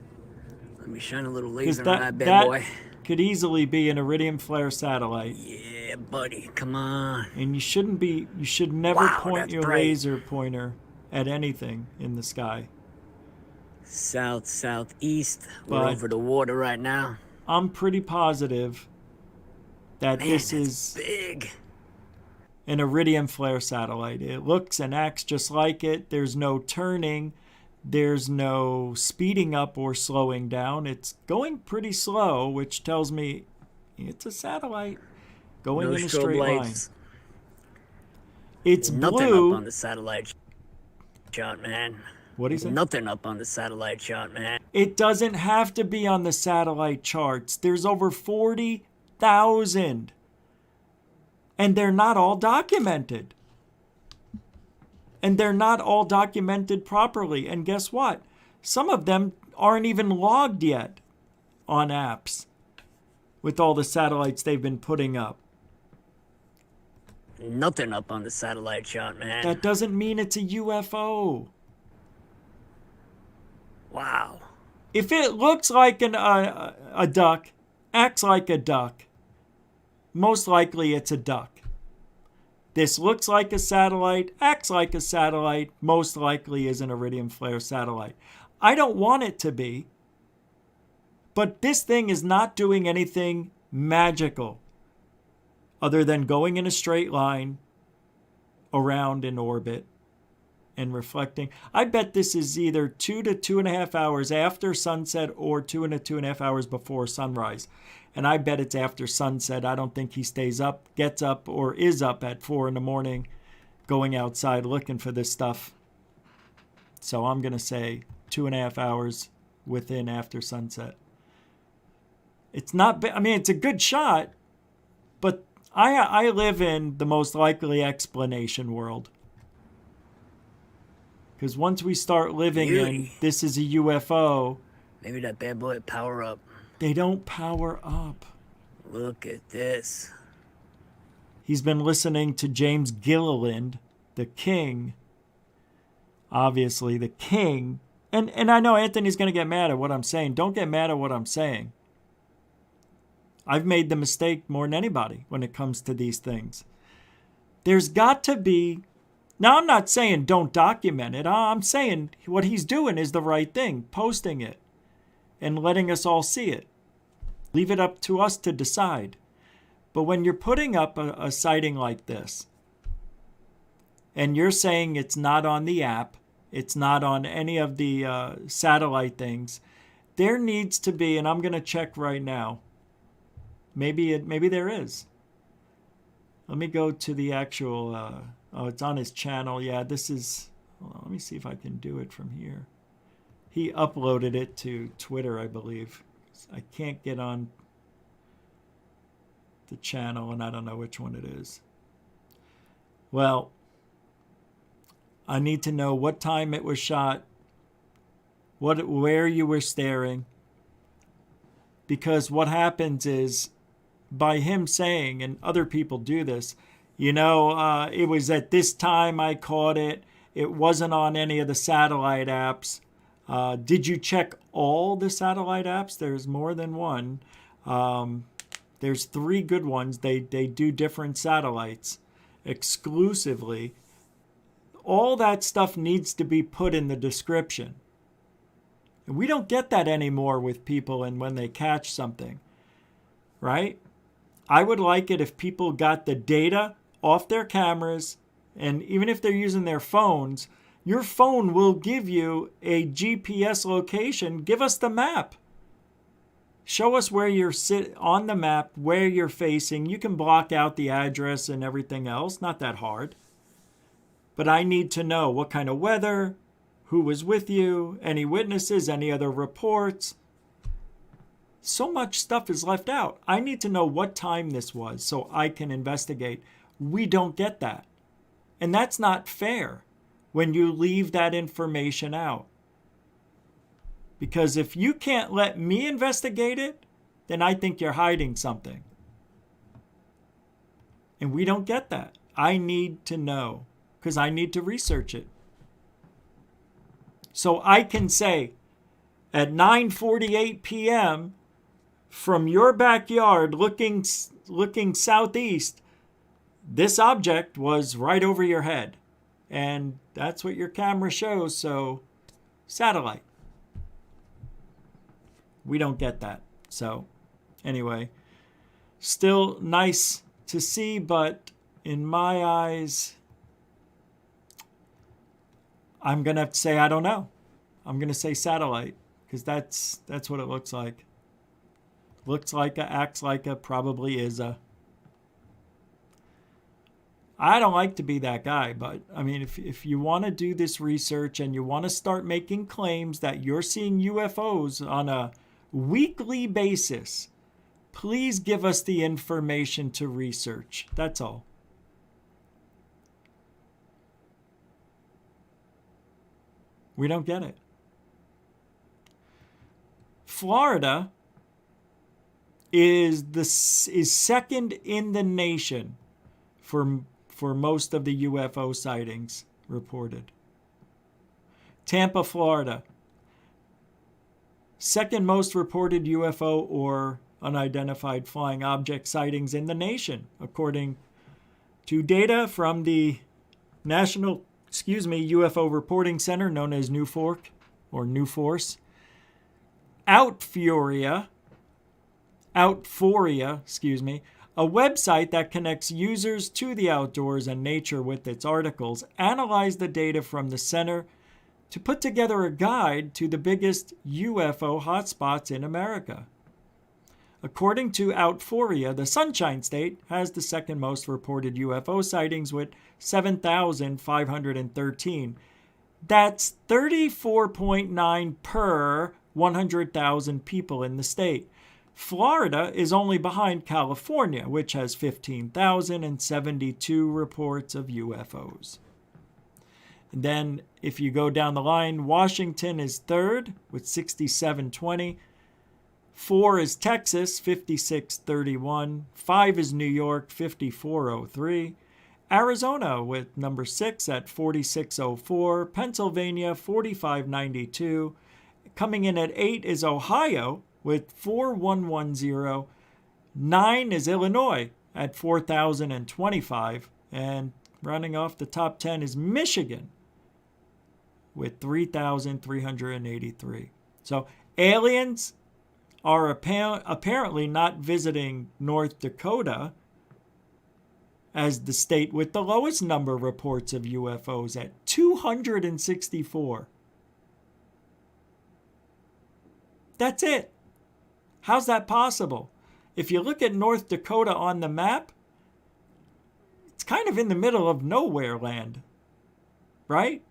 Let me shine a little laser on that bad boy. Could easily be an iridium flare satellite. Yeah, buddy, come on. And you should never point your laser pointer at anything in the sky. South, southeast. We're over the water right now. I'm pretty positive that this is big. An iridium flare satellite. It looks and acts just like it. There's no turning. There's no speeding up or slowing down. It's going pretty slow, which tells me it's a satellite going in a straight line. It's nothing blue. Up on the satellite shot, man. What is it? Nothing up on the satellite shot, man. It doesn't have to be on the satellite charts. There's over 40,000. And they're not all documented. And they're not all documented properly. And guess what? Some of them aren't even logged yet on apps with all the satellites they've been putting up. Nothing up on the satellite shot, man. That doesn't mean it's a UFO. Wow. If it looks like a duck, acts like a duck, most likely it's a duck. This looks like a satellite, acts like a satellite, most likely is an iridium flare satellite. I don't want it to be, but this thing is not doing anything magical other than going in a straight line around in orbit and reflecting. I bet this is either 2 to 2.5 hours after sunset or 2 to 2.5 hours before sunrise. And I bet it's after sunset. I don't think he stays up, gets up, or is up at 4 in the morning going outside looking for this stuff. So I'm going to say 2.5 hours within after sunset. It's not, I mean, it's a good shot, but I live in the most likely explanation world. Because once we start living in this is a UFO. Maybe that bad boy power up. They don't power up. Look at this. He's been listening to James Gilliland, the king. Obviously, the king. And I know Anthony's going to get mad at what I'm saying. Don't get mad at what I'm saying. I've made the mistake more than anybody when it comes to these things. There's got to be... Now, I'm not saying don't document it. I'm saying what he's doing is the right thing, posting it and letting us all see it. Leave it up to us to decide. But when you're putting up a sighting like this, and you're saying it's not on the app, it's not on any of the satellite things, there needs to be, and I'm going to check right now, maybe there is. Let me go to the actual, oh, it's on his channel. Yeah, this is, hold on, let me see if I can do it from here. He uploaded it to Twitter, I believe. I can't get on the channel, and I don't know which one it is. Well, I need to know what time it was shot, where you were staring, because what happens is, by him saying, and other people do this, you know, it was at this time I caught it. It wasn't on any of the satellite apps. Did you check all the satellite apps? There's more than one. There's 3 good ones. They do different satellites exclusively. All that stuff needs to be put in the description. And we don't get that anymore with people and when they catch something, right? I would like it if people got the data off their cameras, and even if they're using their phones, your phone will give you a GPS location. Give us the map. Show us where you're on the map, where you're facing. You can block out the address and everything else. Not that hard. But I need to know what kind of weather, who was with you, any witnesses, any other reports. So much stuff is left out. I need to know what time this was so I can investigate. We don't get that. And that's not fair when you leave that information out. Because if you can't let me investigate it, then I think you're hiding something. And we don't get that. I need to know because I need to research it. So I can say at 9:48 p.m., from your backyard looking southeast, this object was right over your head. And that's what your camera shows, so satellite. We don't get that. So anyway, still nice to see, but in my eyes, I'm going to have to say I don't know. I'm going to say satellite because that's what it looks like. Looks like a, acts like a, probably is a. I don't like to be that guy, but I mean, if you want to do this research and you want to start making claims that you're seeing UFOs on a weekly basis, please give us the information to research. That's all. We don't get it. Florida is second in the nation for most of the UFO sightings reported. Tampa, Florida, second most reported UFO or unidentified flying object sightings in the nation, according to data from the National UFO Reporting Center, known as NUFORC or NUFORCE. Outforia, a website that connects users to the outdoors and nature with its articles, analyzed the data from the center to put together a guide to the biggest UFO hotspots in America. According to Outforia, the Sunshine State has the second most reported UFO sightings with 7,513. That's 34.9 per 100,000 people in the state. Florida is only behind California, which has 15,072 reports of UFOs. And then if you go down the line, Washington is third with 6,720. 4 is Texas, 5,631. 5 is New York, 5,403. Arizona with number 6 at 4,604. Pennsylvania, 4,592. Coming in at 8 is Ohio with 4,110. 9 is Illinois at 4,025. And running off the top 10 is Michigan with 3,383. So aliens are apparently not visiting North Dakota as the state with the lowest number of reports of UFOs at 264. That's it. How's that possible? If you look at North Dakota on the map, kind of in the middle of nowhere land, right?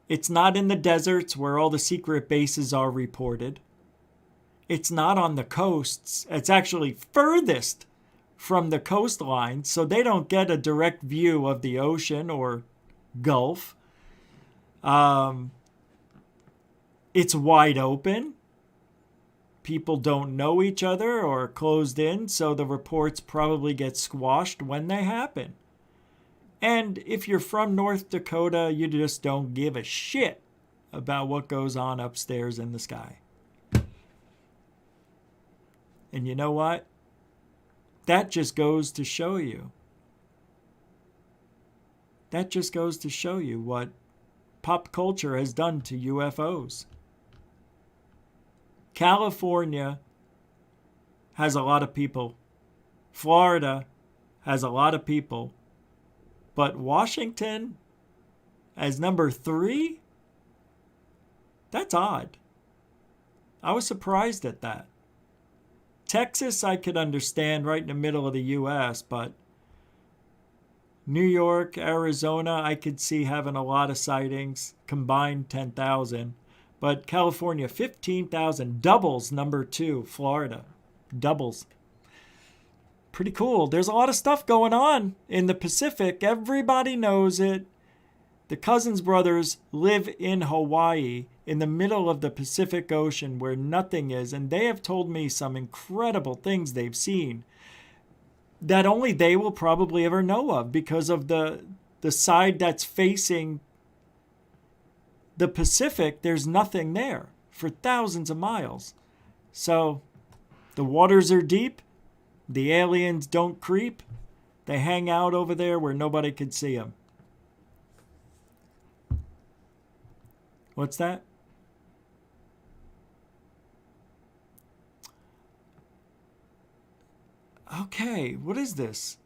It's not in the deserts where all the secret bases are reported. It's not on the coasts. It's actually furthest from the coastline, so they don't get a direct view of the ocean or Gulf. It's wide open. People don't know each other or are closed in, so the reports probably get squashed when they happen. And if you're from North Dakota, you just don't give a shit about what goes on upstairs in the sky. And you know what? That just goes to show you. That just goes to show you what pop culture has done to UFOs. California has a lot of people. Florida has a lot of people. But Washington as number 3? That's odd. I was surprised at that. Texas, I could understand, right in the middle of the U.S., but New York, Arizona, I could see having a lot of sightings, combined 10,000. But California, 15,000, doubles number 2, Florida, doubles. Pretty cool. There's a lot of stuff going on in the Pacific. Everybody knows it. The Cousins brothers live in Hawaii, in the middle of the Pacific Ocean where nothing is, and they have told me some incredible things they've seen that only they will probably ever know of because of the side that's facing the Pacific. There's nothing there for thousands of miles. So the waters are deep. The aliens don't creep. They hang out over there where nobody could see them. What's that? Okay, what is this?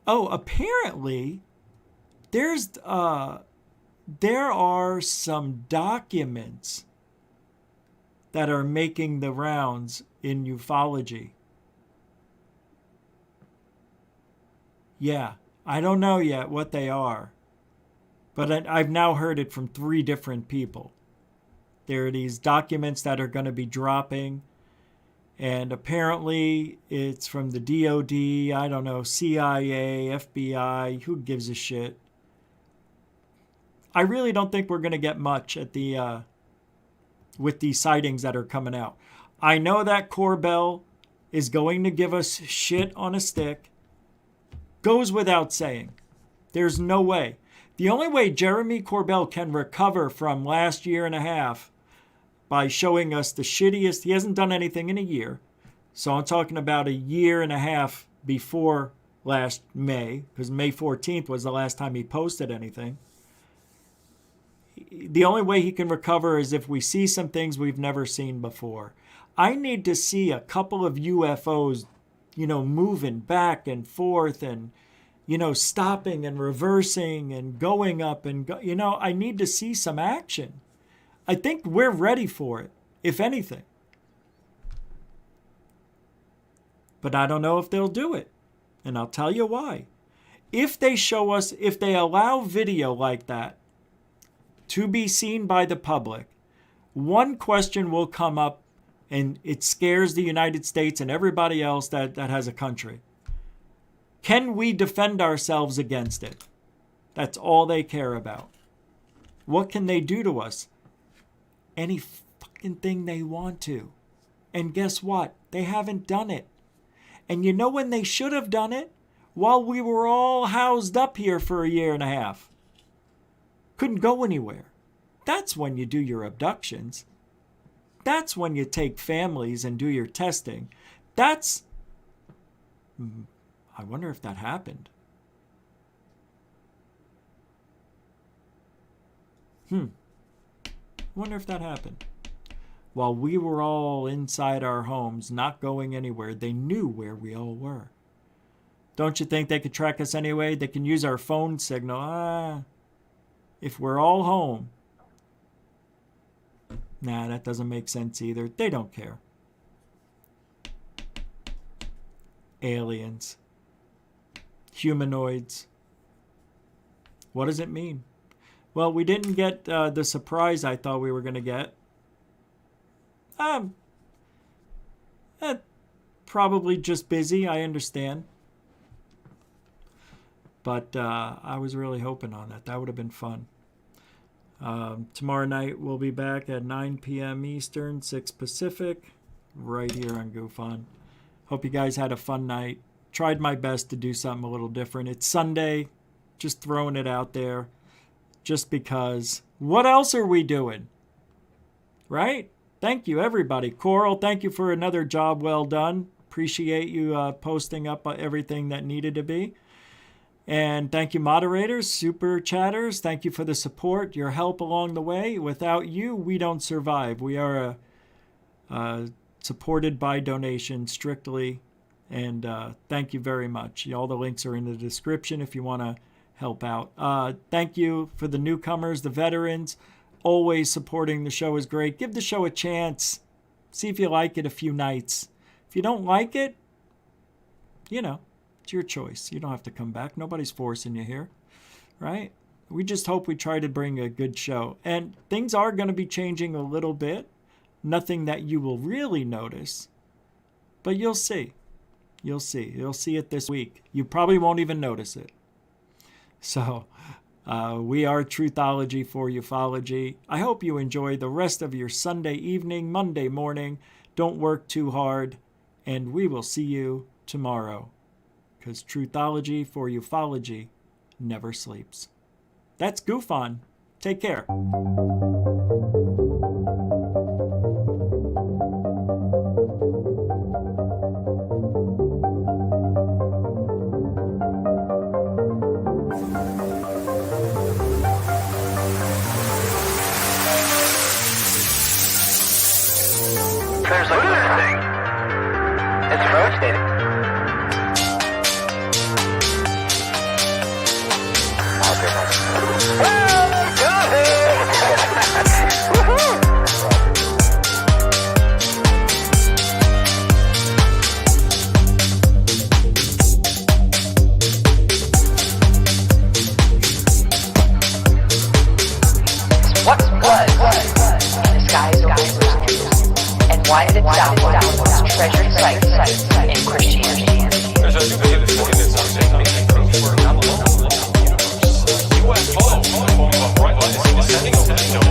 Oh, apparently there are some documents that are making the rounds in ufology. Yeah, I don't know yet what they are, but I've now heard it from 3 different people. There are these documents that are going to be dropping, and apparently it's from the DOD, I don't know, CIA, FBI, who gives a shit? I really don't think we're going to get much at the with these sightings that are coming out. I know that Corbell is going to give us shit on a stick. Goes without saying. There's no way. The only way Jeremy Corbell can recover from last year and a half by showing us the shittiest, he hasn't done anything in a year. So I'm talking about a year and a half before last May, because May 14th was the last time he posted anything. The only way he can recover is if we see some things we've never seen before. I need to see a couple of UFOs, moving back and forth and, stopping and reversing and going up and, I need to see some action. I think we're ready for it, if anything. But I don't know if they'll do it. And I'll tell you why. If they allow video like that to be seen by the public, one question will come up, and it scares the United States and everybody else that has a country. Can we defend ourselves against it? That's all they care about. What can they do to us? Any fucking thing they want to. And guess what? They haven't done it. And you know when they should have done it? While we were all housed up here for a year and a half. Couldn't go anywhere. That's when you do your abductions. That's when you take families and do your testing. I wonder if that happened. Wonder if that happened. While we were all inside our homes, not going anywhere, they knew where we all were. Don't you think they could track us anyway? They can use our phone signal. If we're all home. Nah, that doesn't make sense either. They don't care. aliens, humanoids. What does it mean? Well, we didn't get the surprise I thought we were going to get. Probably just busy, I understand. But I was really hoping on that. That would have been fun. Tomorrow night we'll be back at 9 p.m. Eastern, 6 Pacific, right here on GUFON. Hope you guys had a fun night. Tried my best to do something a little different. It's Sunday, just throwing it out there, just because. What else are we doing? Right? Thank you, everybody. Coral, thank you for another job well done. Appreciate you posting up everything that needed to be. And thank you, moderators, super chatters. Thank you for the support, your help along the way. Without you, we don't survive. We are supported by donation strictly. And thank you very much. All the links are in the description if you want to help out. Thank you for the newcomers, the veterans. Always supporting the show is great. Give the show a chance. See if you like it a few nights. If you don't like it, you know, it's your choice. You don't have to come back. Nobody's forcing you here, right? We just hope we try to bring a good show. And things are going to be changing a little bit. Nothing that you will really notice, but you'll see. You'll see. You'll see it this week. You probably won't even notice it. So we are Truthology for Ufology. I hope you enjoy the rest of your Sunday evening, Monday morning. Don't work too hard, and we will see you tomorrow. Because Truthology for Ufology never sleeps. That's GUFON. Take care. There's a good thing. It's rotating. What was in the skies over and why did it downwards treasured sites in Christianity? There's a new belief in something proof we're not alone. UFO, descending over